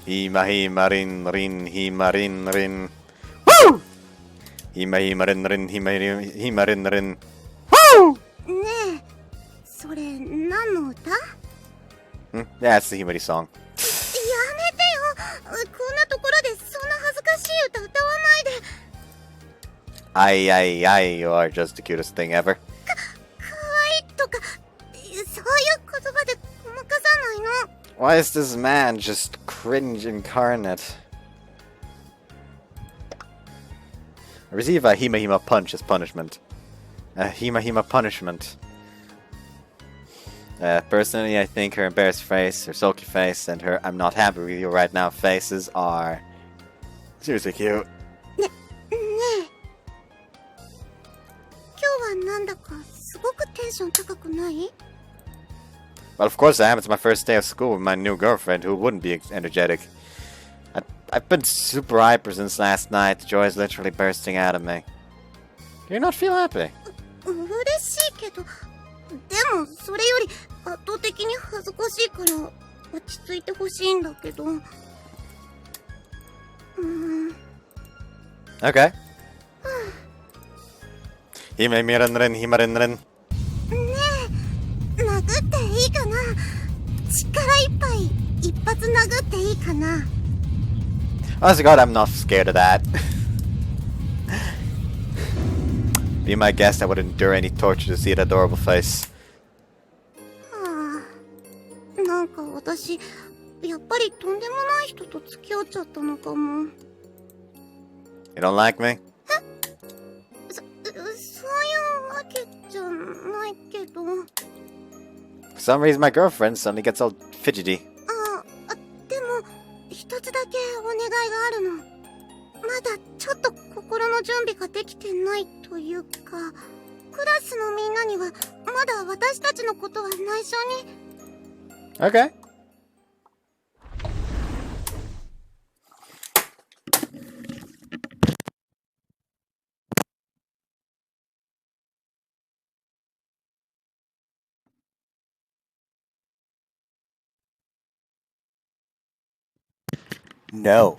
Hima-Hima-Rin-Rin, Hima-Rin-Rin. Woo! Hima-Hima-Rin-Rin, Hima-Hima-Rin-Rin. Woo! ねえそれ何の歌 Yeah, it's the Himari song. やめてよこんなところでそんな恥ずかしい歌歌わないで Aye, aye, aye, you are just the cutest thing ever. かわいいとかそういう言葉でごまかさないの Why is this man just cringe incarnate? I receive a Hima-Hima punch as punishment. A Hima-Hima punishment. Personally, I think her embarrassed face, her sulky face, and her I'm not happy with you right now faces are seriously cute. ねえ今日はなんだかすごくテンション高くない Well, of course I am. It's my first day of school with my new girlfriend, who wouldn't be energetic. I've been super hyper since last night. The joy is literally bursting out of me. Do you not feel happy? 嬉しいけどでもそれより圧倒的に恥ずかしいから落ち着いてほしいんだけど Okay. Hima-Hima-Rin-Rin, Hima-Rin-Rin. ねえ殴っていいかな力いっぱい一発殴っていいかな Honest to God, I'm not scared of that. Be my guest, I would endure any torture to see that adorable face. はあなんか私やっぱりとんでもない人と付き合っちゃったのかも You don't like me? そういうわけじゃないけど For some reason, my girlfriend suddenly gets all fidgety. でも一つだけお願いがあるのまだちょっと心の準備ができてないというかクラスのみんなにはまだ私たちのことは内緒に Okay. No.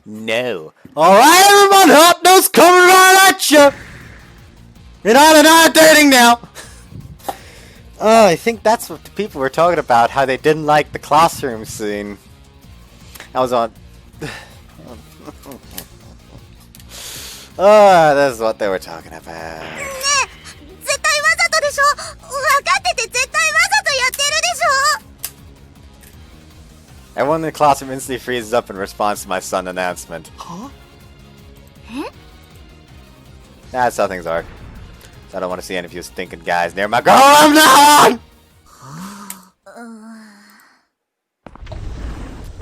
No. Alright, everyone, hot nose coming right at you! You're not dating now! Oh, I think that's what the people were talking about, how they didn't like the classroom scene. I was on... Oh, that's what they were talking about. ねえ、絶対わざとでしょ。分かってて絶対わざとやってるでしょ。 Everyone in the classroom instantly freezes up in response to my sudden announcement. Huh? That's how things are. So I don't want to see any of you stinking guys near my girl. I'm not!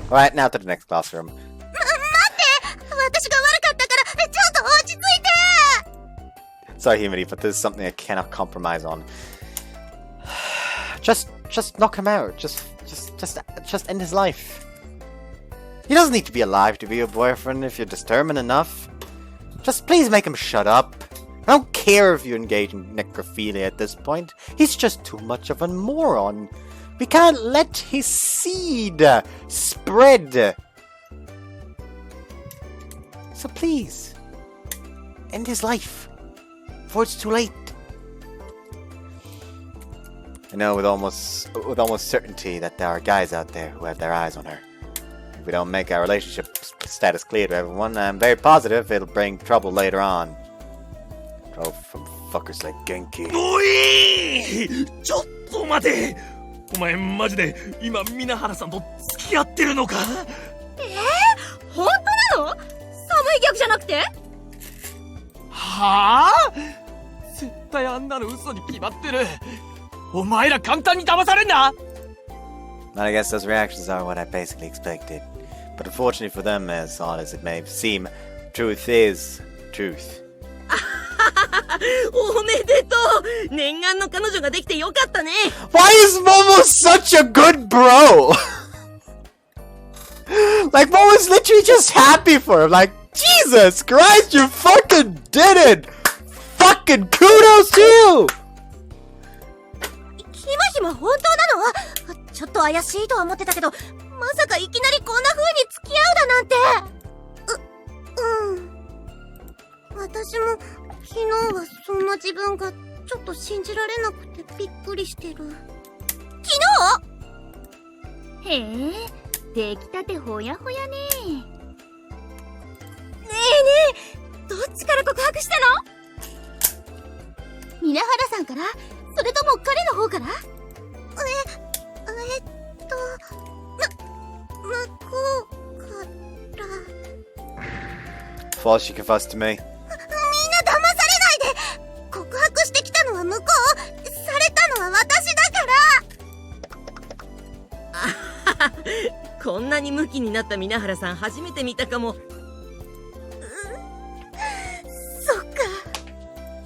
Alright, now to the next classroom. 待って、私が悪かったからちょっと落ち着いて。 Sorry, Himari, but this is something I cannot compromise on. Just knock him out. Just end his life. He doesn't need to be alive to be your boyfriend if you're determined enough. Just please make him shut up. I don't care if you engage in necrophilia at this point. He's just too much of a moron. We can't let his seed spread. So please, end his life before it's too late. I know with almost certainty that there are guys out there who have their eyes on her. If we don't make our relationship status clear to everyone, I'm very positive it'll bring trouble later on. Trouble from fuckers like Genki. おい！ちょっと待て！お前マジで今皆原さんと付き合ってるのか？本当なの？寒い逆じゃなくて？はあ？絶対あんなの嘘に決まってる。お前ら簡単に騙されんな。 I guess those reactions are what I basically expected. But unfortunately for them, as odd as it may seem, truth is truth. おめでとう。念願の彼女ができてよかったね。 Why is Momo such a good bro? Like, Momo's literally just happy for him. Like, Jesus Christ, you fucking did it! Fucking kudos to you! ひまひま本当なの？ちょっと怪しいとは思ってたけど、まさかいきなりこんな風に付き合うだなんて。私も昨日はそんな自分がちょっと信じられなくてびっくりしてる。昨日？へえ、出来たてほやほやね。ねえねえ、どっちから告白したの？皆原さんから？それとも彼の方から？向こうから。 False, she confessed to me. みんな騙されないで。告白してきたのは向こう、されたのは私だから。こんなにムキになった皆原さん初めて見たかも。そっか。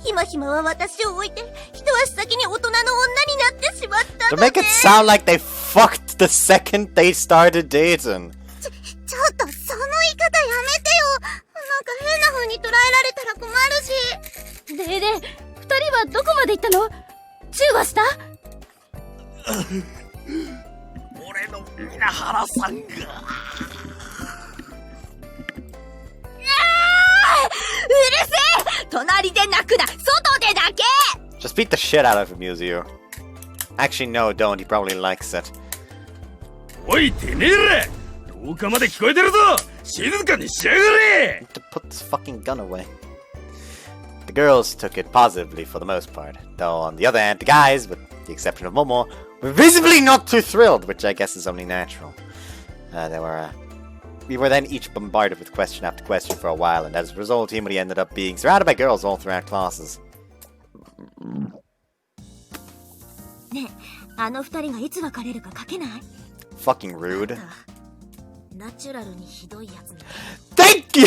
ひまひまは私を置いて一足先に大人の女になってしまったのね。 To make it sound like they fucked the second they started dating. ちょっとその言い方やめてよ。なんか変な風に捉えられたら困るし。でで、二人はどこまで行ったの？チューはした？俺の皆原さんが。うるせえ！隣で泣くな！外で泣け！ Just beat the shit out of him, Yuzu. Actually, no, don't. He probably likes it. おいてめえら！廊下まで聞こえてるぞ！静かにしやがれ！ To put this fucking gun away. The girls took it positively for the most part, though on the other hand, the guys, with the exception of Momo, were visibly not too thrilled, which I guess is only natural. We were then each bombarded with question after question for a while, and as a result, Himari ended up being surrounded by girls all throughout classes. ねえ、あの二人がいつ別れるか書けない？ Fucking rude. ナチュラルにひどいやつね。 Thank you!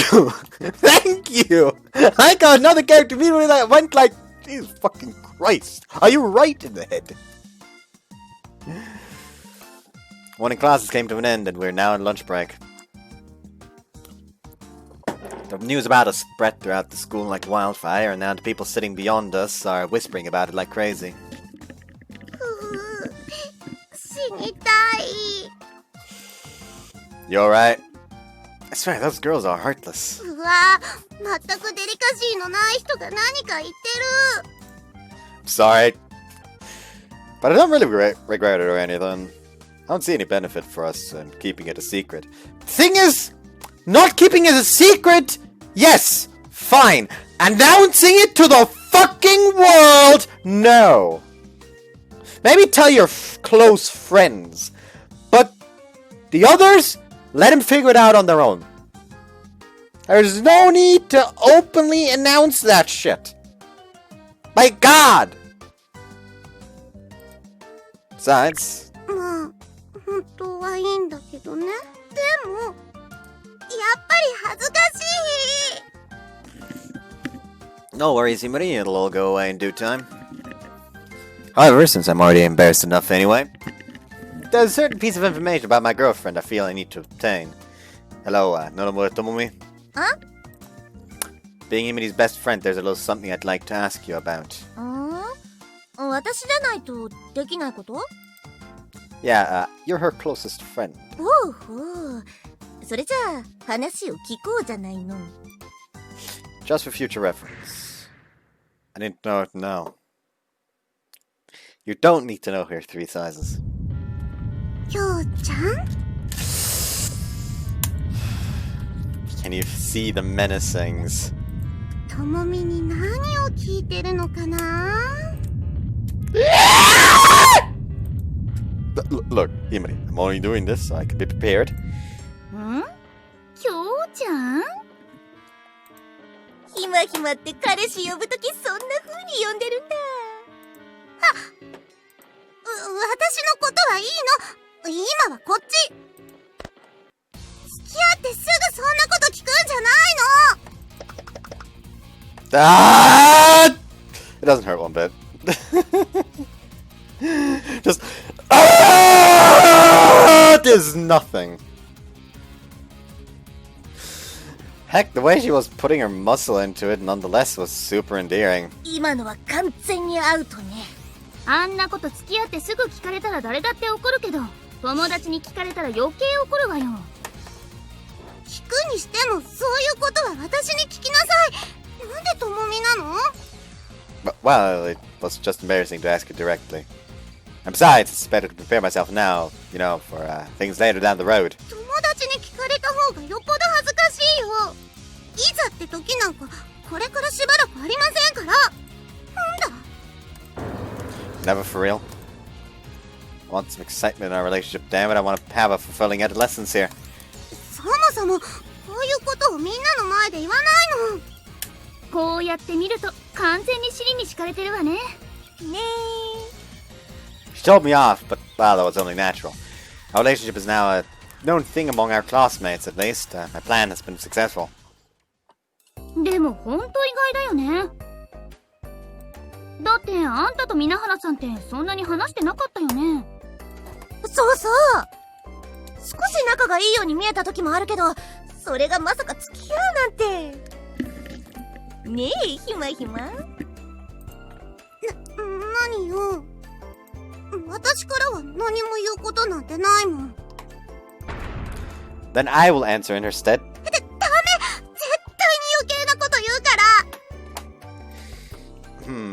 Thank you! I got another character immediately that went like, Jesus fucking Christ. Are you right in the head? Morning classes came to an end and we're now on lunch break. The news about us spread throughout the school like wildfire, and now the people sitting beyond us are whispering about it like crazy. 死にたい。 You alright? I swear, those girls are heartless. うわぁ、まったくデリカシーのない人が何か言ってる。Sorry. But I don't really regret it or anything. I don't see any benefit for us in keeping it a secret. Thing is, not keeping it a secret, yes, fine. Announcing it to the fucking world, no. Maybe tell your close friends. But the others, let them figure it out on their own. There's no need to openly announce that shit. My God! Besides... まあ、本当はいいんだけどね。でも、やっぱり恥ずかしい。 No worries, Himari, it'll all go away in due time. However, since I'm already embarrassed enough anyway, there's a certain piece of information about my girlfriend I feel I need to obtain. Hello, Nonomura Tomomi. Huh? Being Himari's best friend, there's a little something I'd like to ask you about. 私じゃないとできないこと？ Yeah, you're her closest friend. ほうほう。それじゃあ話を聞こうじゃないの。Just for future reference. I didn't know it now. You don't need to know her 3 sizes. きょうちゃん？ Can you see the menacings? ともみに何を聞いてるのかな？ Look, Himari, I'm only doing this so I can be prepared. ん？きょうちゃん？ひまひまって彼氏呼ぶときそんな風に呼んでるんだ。私のことはいいの。今はこっち。付き合ってすぐそんなこと聞くんじゃないの。Ah! It doesn't hurt one bit. Just there's nothing. Heck, the way she was putting her muscle into it nonetheless was super endearing. 今のは完全にアウトね。あんなこと付き合ってすぐ聞かれたら誰だって怒るけど、友達に聞かれたら余計怒るわよ。聞くにしてもそういうことは私に聞きなさい。なんでともみなの？ But, well, it was just embarrassing to ask her directly. And besides, it's better to prepare myself now, you know, for things later down the road. 友達に聞かれた方がよっぽど恥ずかしいよ。いざって時なんかこれからしばらくありませんから。なんだ？ Never for real. I want some excitement in our relationship, damn it. I want to have a fulfilling adolescence here. そもそもこういうことをみんなの前で言わないの。こうやって見ると完全に尻に敷かれてるわね。ねえ。 She told me off, but, well, that was only natural. Our relationship is now a known thing among our classmates, at least. My plan has been successful. でもほんと意外だよね。だってあんたと皆原さんってそんなに話してなかったよね。そうそう。少し仲がいいように見えた時もあるけど、それがまさか付き合うなんて。ねえ、ひまひま。何よ。私からは何も言うことなんてないもん。Then I will answer in her stead. ダメ！絶対に余計なこと言うから。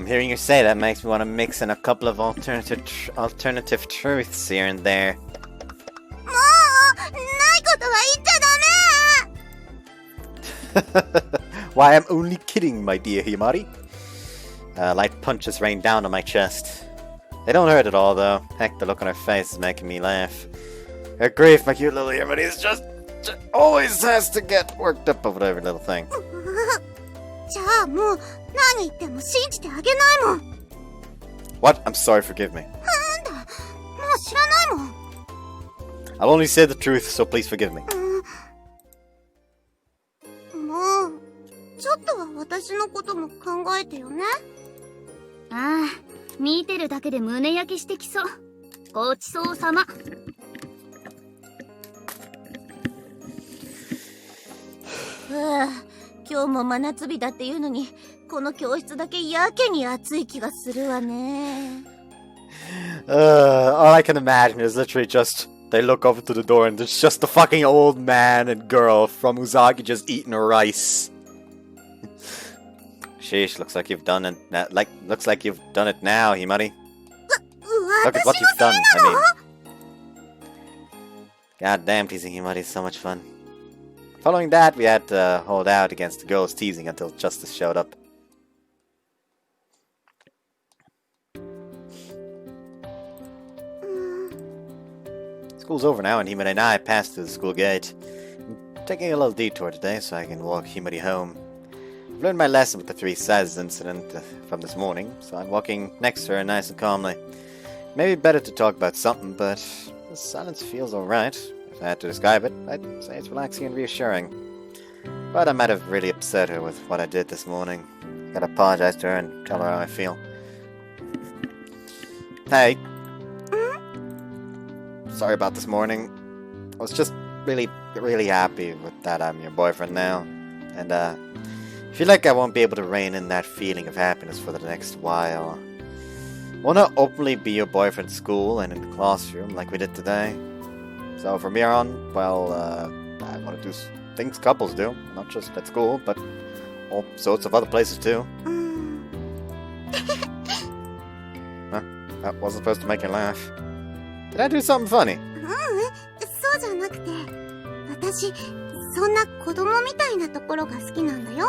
Hearing you say that makes me want to mix in a couple of alternative truths here and there. もう、ないことは言っちゃダメ！ Why, I'm only kidding, my dear Himari. Light punches rain down on my chest. They don't hurt at all, though. Heck, the look on her face is making me laugh. Her grief, my cute little Himari, is just always has to get worked up over every little thing. じゃあもう何言っても信じてあげないもん。 What? I'm sorry, forgive me. なんだ、もう知らないもん。 I'll only say the truth, so please forgive me. もうちょっとは私のことも考えてよね。ああ、見てるだけで胸焼けしてきそう。ごちそうさま。今日も真夏日だっていうのに、この教室だけやけに暑い気がするわね。All I can imagine is literally just They look over to the door and there's just the fucking old man and girl from Uzaki just eating rice. Sheesh, looks like you've done it. Looks like you've done it now, Himari. Look at what you've done. I mean, god damn, teasing Himari is so much fun. Following that, we had to hold out against the girls teasing until Justice showed up. School's over now, and Himari and I passed through the school gate. I'm taking a little detour today so I can walk Himari home. I've learned my lesson with the 3 sizes incident from this morning, so I'm walking next to her nice and calmly. Maybe better to talk about something, but the silence feels alright. If I had to describe it, I'd say it's relaxing and reassuring. But I might have really upset her with what I did this morning. Gotta apologize to her and tell her how I feel. Hey. Sorry about this morning. I was just really happy with that I'm your boyfriend now. And I feel like I won't be able to rein in that feeling of happiness for the next while. I want to openly be your boyfriend at school and in the classroom like we did today. So from here on, well, I want to do things couples do. Not just at school, but all sorts of other places too. Huh? That wasn't supposed to make you laugh. Did I do something funny? そうじゃなくて、私、そんな子供みたいなところが好きなんだよ。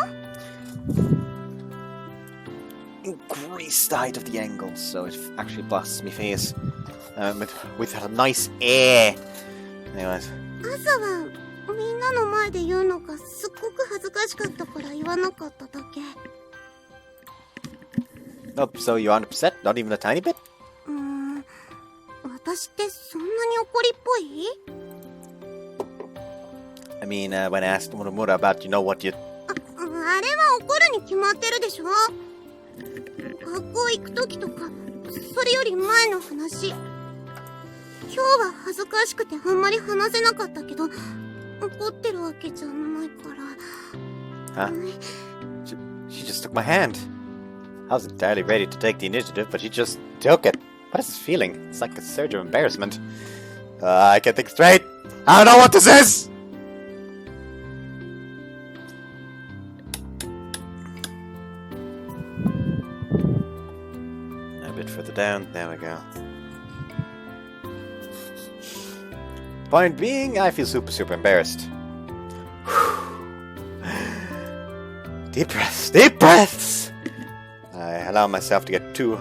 Increase the height of the angle so it actually blasts me face with a nice air. Anyways. 朝はみんなの前で言うのがすっごく恥ずかしかったから言わなかっただけ。Oh, so you aren't upset? Not even a tiny bit? 私ってそんなに怒りっぽい？ I mean, when I asked Murumura about, you know what you... あれは怒るに決まってるでしょ。学校行くときとか、それより前の話。今日は恥ずかしくてあんまり話せなかったけど、怒ってるわけじゃないから。Huh? She just took my hand. I was entirely ready to take the initiative, but she just took it. What is this feeling? It's like a surge of embarrassment. I can't think straight. I don't know what this is! A bit further down. There we go. Point being, I feel super embarrassed. Deep breaths. Deep breaths! I allow myself to get too...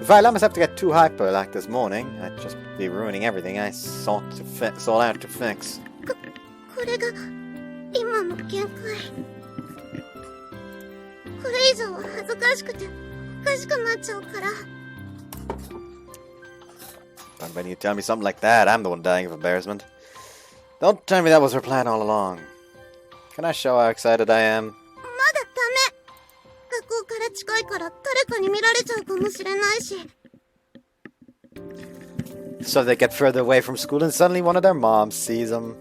If I allow myself to get too hyper like this morning, I'd just be ruining everything I sought out to fix. これが今の限界。これ以上は恥ずかしくておかしくなっちゃうから。But when you tell me something like that, I'm the one dying of embarrassment. Don't tell me that was her plan all along. Can I show how excited I am? まだダメ。学校から近いから誰かに見られちゃうかもしれないし。So they get further away from school and suddenly one of their moms sees them.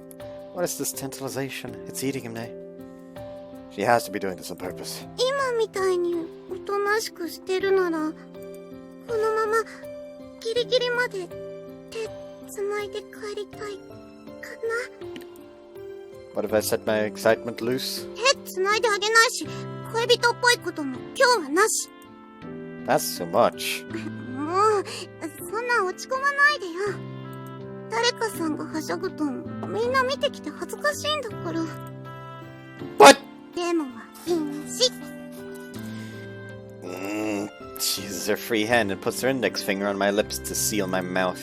What is this tantalization? It's eating him now. She has to be doing this on purpose. 今みたいにおとなしくしてるなら、このままギリギリまで手つないで帰りたいかな。What if I set my excitement loose? 手つないであげないし、恋人っぽいことも今日はなし。That's too much. もう、そんな落ち込まないでよ。誰かさんがはしゃぐとみんな見てきて恥ずかしいんだから。What? でもはいいし。She uses her free hand and puts her index finger on my lips to seal my mouth.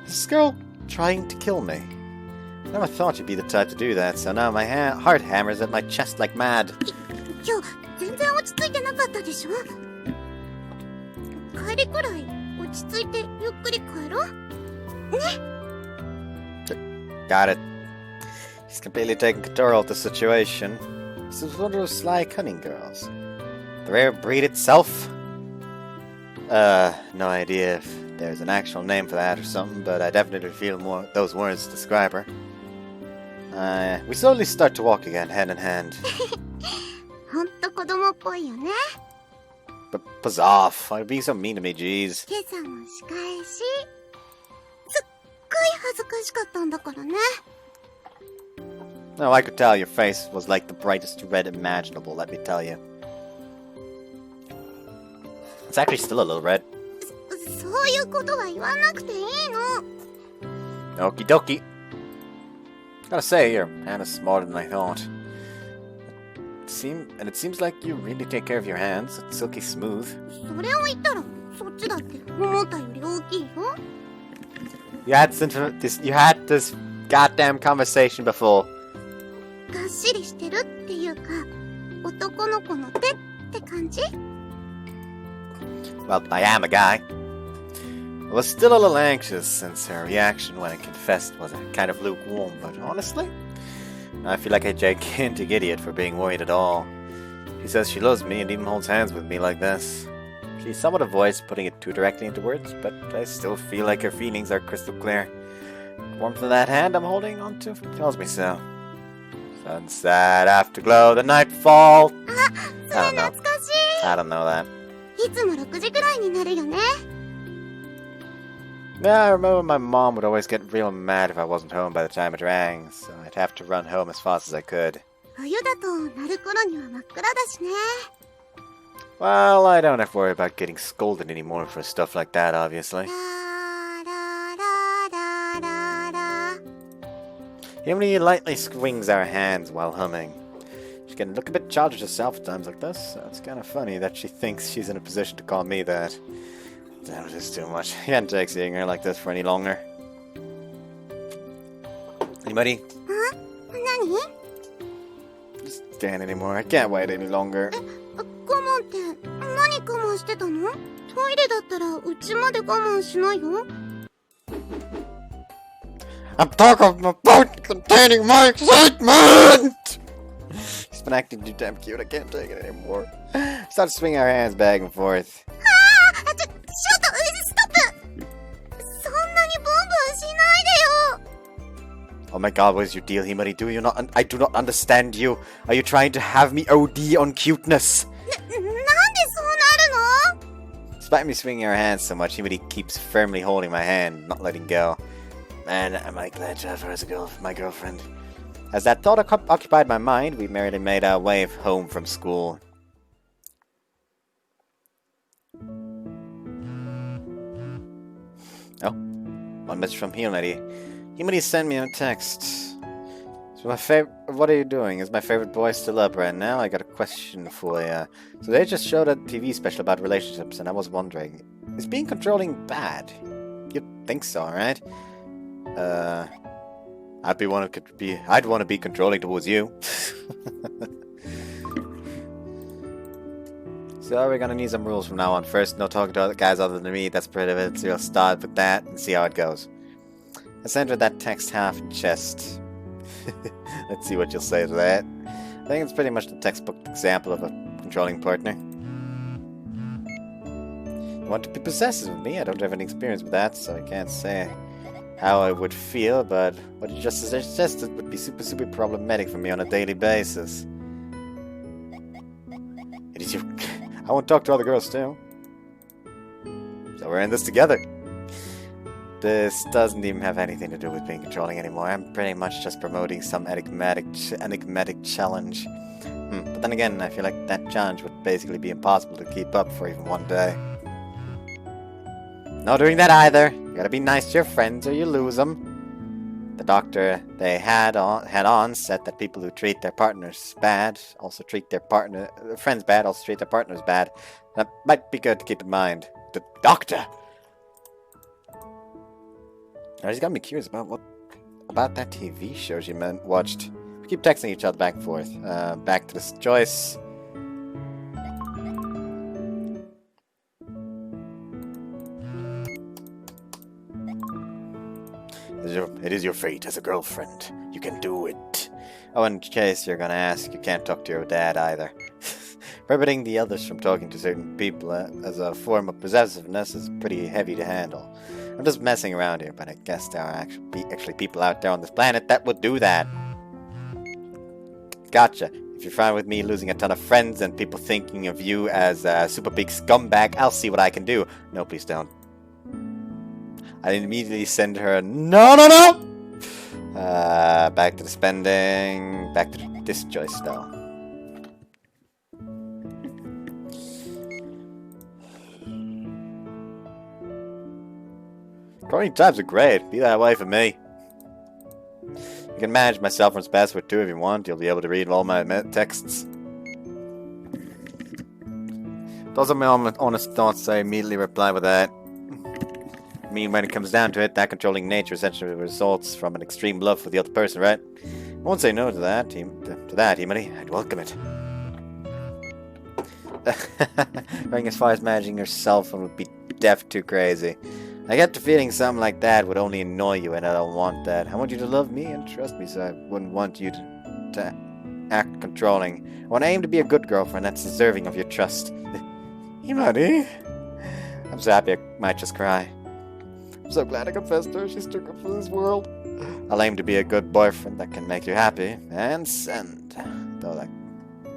Is this girl trying to kill me? I never thought you'd be the type to do that, so now my heart hammers at my chest like mad. 今日全然落ち着いてなかったでしょ。帰りくらい落ち着いてゆっくり帰ろうね。Got it. She's completely taken control of the situation. This is one of those sly, cunning girls. The rare breed itself? No idea if there's an actual name for that or something, but I definitely feel more those words describe her. We slowly start to walk again, hand in hand. ほんと子供っぽいよね。But buzz off! Why are you being so mean to me, jeez? 今朝の仕返し。恥ずかしかったんだからね。 No, I could tell your face was like the brightest red imaginable, let me tell you. It's actually still a little red. そういうことは言わなくていいの。 Okie dokie. Gotta say, your hand is smarter than I thought. It seems like you really take care of your hands. It's silky smooth. それを言ったらそっちだって思ったより大きいよ。 You had this goddamn conversation before. がっしりしてるっていうか、男の子の手って感じ？ Well, I am a guy. I was still a little anxious since her reaction when I confessed was kind of lukewarm, but honestly, I feel like a gigantic idiot for being worried at all. She says she loves me and even holds hands with me like this. She somewhat avoids putting it too directly into words, but I still feel like her feelings are crystal clear. The warmth of that hand I'm holding onto tells me so. Sunset, afterglow, the nightfall. それ懐かし I don't know that. い。いつも6時くらいになるよね。 Yeah, I remember my mom would always get real mad if I wasn't home by the time it rang, so I'd have to run home as fast as I could. 冬だと鳴る頃には真っ暗だしね。 Well, I don't have to worry about getting scolded anymore for stuff like that, obviously. ラララララ。 Himari lightly swings our hands while humming. She can look a bit childish herself at times like this, so it's kind of funny that she thinks she's in a position to call me that. That was just too much. I can't take seeing her like this for any longer. Anybody? 何？ Just can't anymore. I can't wait any longer. 我慢って何我慢してたの？トイレだったらうちまで我慢しないよ。 I'm talking about containing my excitement! She's been acting too damn cute. I can't take it anymore. Start swinging our hands back and forth. ちょっとストップ。そんなにブンブンしないでよ。 Oh my god, what is your deal, Himari? I do not understand you. Are you trying to have me OD on cuteness? なんでそうなるの？ Despite me swinging her hands so much, Himari keeps firmly holding my hand, not letting go. Man, am I glad to have her as my girlfriend. As that thought occupied my mind, we merrily made our way home from school. Oh, one message from Himari. Himari sent me a text. So what are you doing? Is my favorite boy still up right now? I got a question for you. So they just showed a TV special about relationships, and I was wondering, is being controlling bad? You'd think so, right? I'd want to be controlling towards you. So we're gonna need some rules from now on. First, no talking to other guys other than me. That's part of it. So we'll start with that and see how it goes. I sent her that text half chest. Let's see what you'll say to that. I think it's pretty much the textbook example of a controlling partner. You want to be possessive of me? I don't have any experience with that, so I can't say how I would feel, but what you just suggested would be super problematic for me on a daily basis. It is your... I won't talk to other girls too. So we're in this together. This doesn't even have anything to do with being controlling anymore. I'm pretty much just promoting some enigmatic challenge. But then again, I feel like that challenge would basically be impossible to keep up for even one day. Not doing that either. You gotta be nice to your friends or you lose them. The doctor they had on said that people who treat their partners bad also treat their friends bad, also treat their partners bad. That might be good to keep in mind. The doctor! Now, he's got me curious about that TV show she watched. We keep texting each other back and forth. Back to this choice. It is your fate as a girlfriend. You can do it. Oh, in case you're gonna ask, you can't talk to your dad either. Prohibiting the others from talking to certain people as a form of possessiveness is pretty heavy to handle. I'm just messing around here, but I guess there are actually people out there on this planet that would do that. Gotcha. If you're fine with me losing a ton of friends and people thinking of you as a super big scumbag, I'll see what I can do. No, please don't. I immediately send her no, no, no! Back to the spending. Back to this choice, though. Growing types are great. Be that way for me. You can manage my cell phone's password too if you want. You'll be able to read all my texts. Those are my honest thoughts. I immediately reply with that. I mean, when it comes down to it, that controlling nature essentially results from an extreme love for the other person, right? I won't say no to that, Himari. I'd welcome it. Going as far as managing your cell phone would be deaf too crazy. I get the feeling something like that would only annoy you, and I don't want that. I want you to love me and trust me, so I wouldn't want you to act controlling. I want to aim to be a good girlfriend that's deserving of your trust. Himari? I'm so happy I might just cry. I'm so glad I confessed to her. She's too good for this world. I'll aim to be a good boyfriend that can make you happy. And send. Though, like,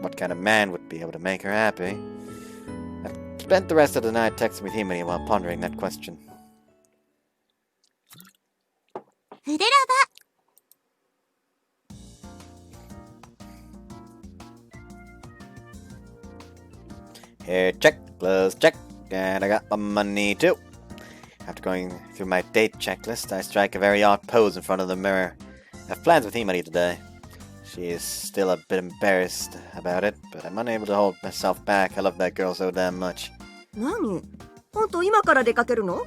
what kind of man would be able to make her happy? I've spent the rest of the night texting with Himari while pondering that question. Fureraba. Here, check, plus check, and I got my money too. After going through my date checklist, I strike a very odd pose in front of the mirror. I have plans with Himari today. She is still a bit embarrassed about it, but I'm unable to hold myself back. I love that girl so damn much. 何？本当今から出かけるの？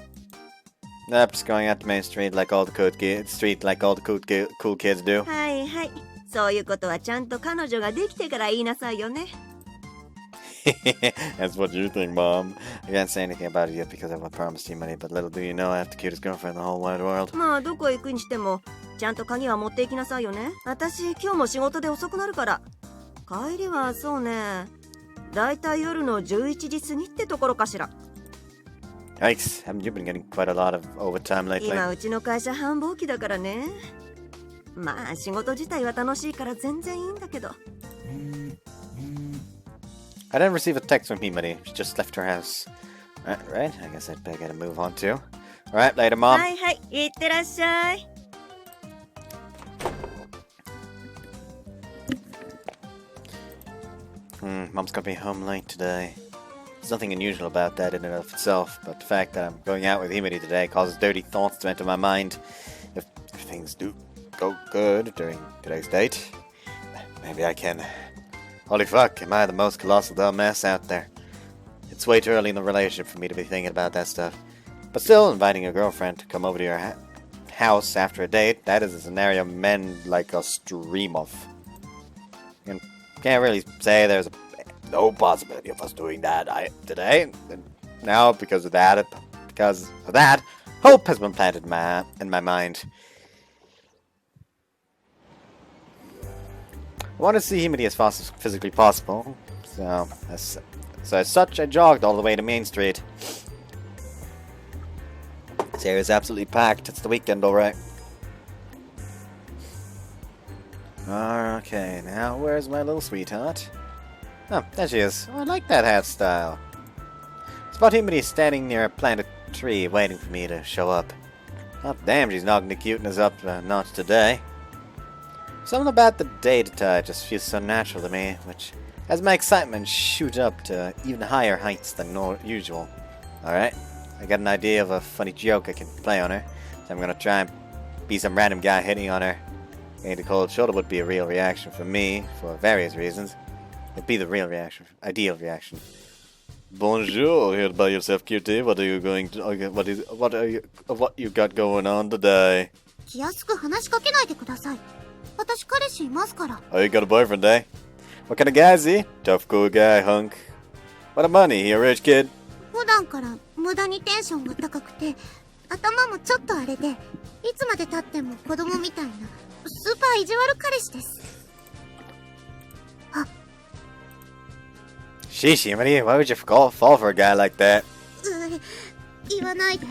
Nope, just going out to Main Street like all the cool kids do. はいはい。そういうことはちゃんと彼女ができてから言いなさいよね。That's what you think, Mom. I can't say anything about it yet because I promised Himari, but little do you know I have the cutest girlfriend in the whole wide world. まあどこへ行くにしてもちゃんと鍵は持って行きなさいよね。私今日も仕事で遅くなるから。帰りはそうね。だいたい夜の11時過ぎってところかしら。Yikes, haven't you been getting quite a lot of overtime lately? 今うちの会社繁忙期だからね。まあ仕事自体は楽しいから全然いいんだけど。I didn't receive a text from Himari. She just left her house. Right, I guess I'd better move on too. Alright, later, Mom. はいはい、いってらっしゃい。Mom's gonna be home late today. There's nothing unusual about that in and of itself, but the fact that I'm going out with Himari today causes dirty thoughts to enter my mind. If things do go good during today's date, maybe I can... Holy fuck, am I the most colossal dumbass out there? It's way too early in the relationship for me to be thinking about that stuff. But still, inviting a girlfriend to come over to your house after a date, that is a scenario men like us dream of. And can't really say there's no possibility of us doing that today. And now, because of that, hope has been planted in my mind. I want to see Himari as fast as physically possible, so as such, I jogged all the way to Main Street. This area is absolutely packed. It's the weekend, alright. Okay, now where's my little sweetheart? Oh, there she is. Oh, I like that hairstyle. Spot Himari standing near a planted tree, waiting for me to show up. Oh, damn, she's knocking the cuteness up a notch today. Something about the date just feels so natural to me, which has my excitement shoot up to even higher heights than usual. Alright, I got an idea of a funny joke I can play on her, so I'm gonna try and be some random guy hitting on her. Getting the cold shoulder would be a real reaction for me, for various reasons. It'd be the real reaction, ideal reaction. Bonjour, here by yourself, cutie. What are you going to? What you got going on today? 気安く話しかけないでください。私彼氏いますから。 Oh, you got a boyfriend, eh? What kind of guy is he? Tough, cool guy, hunk. What a money, he a rich kid? 普段から無駄にテンションが高くて、頭もちょっとあれで、いつまで経っても子供みたいなスーパー意地悪彼氏です。あ、Sheesh, Himari, why would you fall for a guy like that? 言わないで。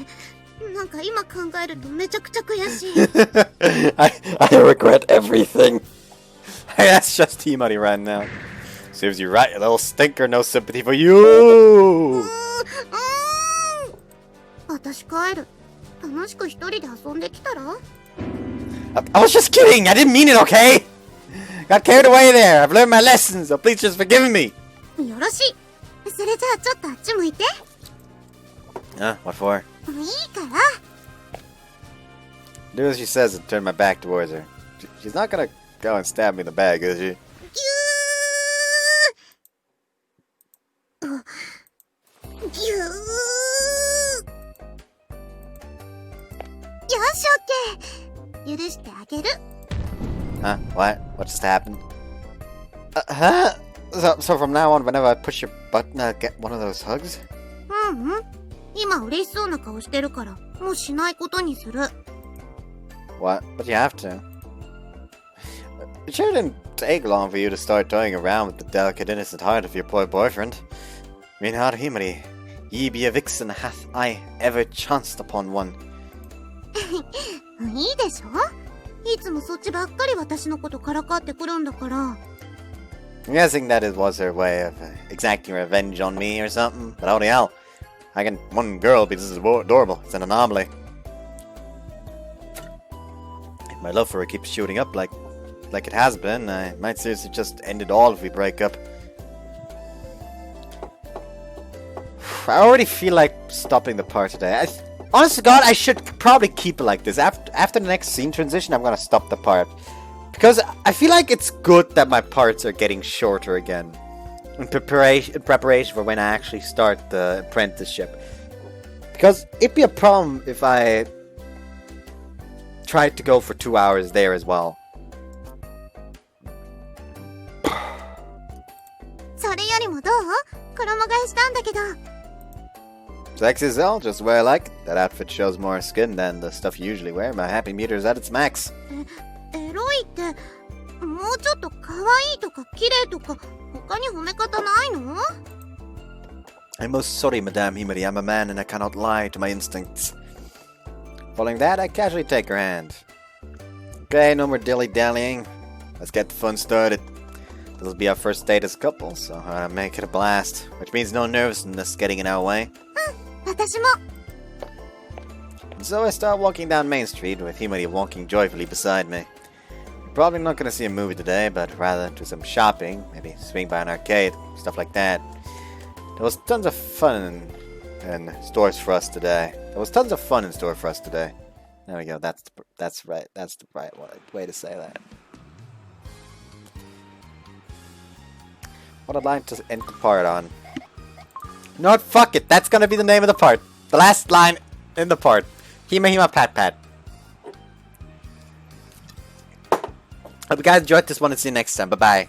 なんか今考えるとめちゃくちゃ悔しい。I regret everything. That's just Himari right now. Serves you right, you little stinker. No sympathy for you. 私帰る。楽しく一人で遊んできたら？ I was just kidding! I didn't mean it, okay? Got carried away there. I've learned my lessons, so please just forgive me. よろしい。それじゃあちょっとあっち向いて。What for? いいから。 Do as she says and turn my back towards her. She's not gonna go and stab me in the back, is she? ぎゅー。ぎゅー。よし、オッケー。許してあげる。Huh? What? What just happened? Huh? So from now on, whenever I push your button, I'll get one of those hugs? 今嬉しそうな顔してるから、もうしないことにする。What? But you have to. It sure didn't take long for you to start toying around with the delicate, innocent heart of your poor boyfriend. Himari, ye be a vixen hath I ever chanced upon one. いいでしょ？いつもそっちばっかり私のことからかってくるんだから。I'm guessing that it was her way of exacting revenge on me or something, but holy hell, how can one girl be this adorable? It's an anomaly. If my love for her keeps shooting up like it has been, I might seriously just end it all if we break up. I already feel like stopping the part today. Honest to God, I should probably keep it like this. After the next scene transition, I'm gonna stop the part. Because I feel like it's good that my parts are getting shorter again. In preparation for when I actually start the apprenticeship. Because it'd be a problem if I tried to go for 2 hours there as well. それよりもどう？衣替えしたんだけど。Sexy as hell, just the way I like it. That outfit shows more skin than the stuff you usually wear. My happy meter is at its max. エロいって、もうちょっと可愛いとか綺麗とか、他に褒め方ないの？ I'm most sorry, Madame Himari. I'm a man and I cannot lie to my instincts. Following that, I casually take her hand. Okay, no more dilly-dallying. Let's get the fun started. This will be our first date as a couple, so make it a blast. Which means no nervousness getting in our way. 私も。 So I start walking down Main Street with Himari walking joyfully beside me. We're probably not gonna see a movie today, but rather do some shopping, maybe swing by an arcade, stuff like that. There was tons of fun in stores for us today. There we go. That's right. That's the right way to say that. What I'd like to end the part on. You know what? Fuck it. That's gonna be the name of the part. The last line in the part. Hima-Hima-Pat-Pat. Hope you guys enjoyed this one and see you next time. Bye-bye.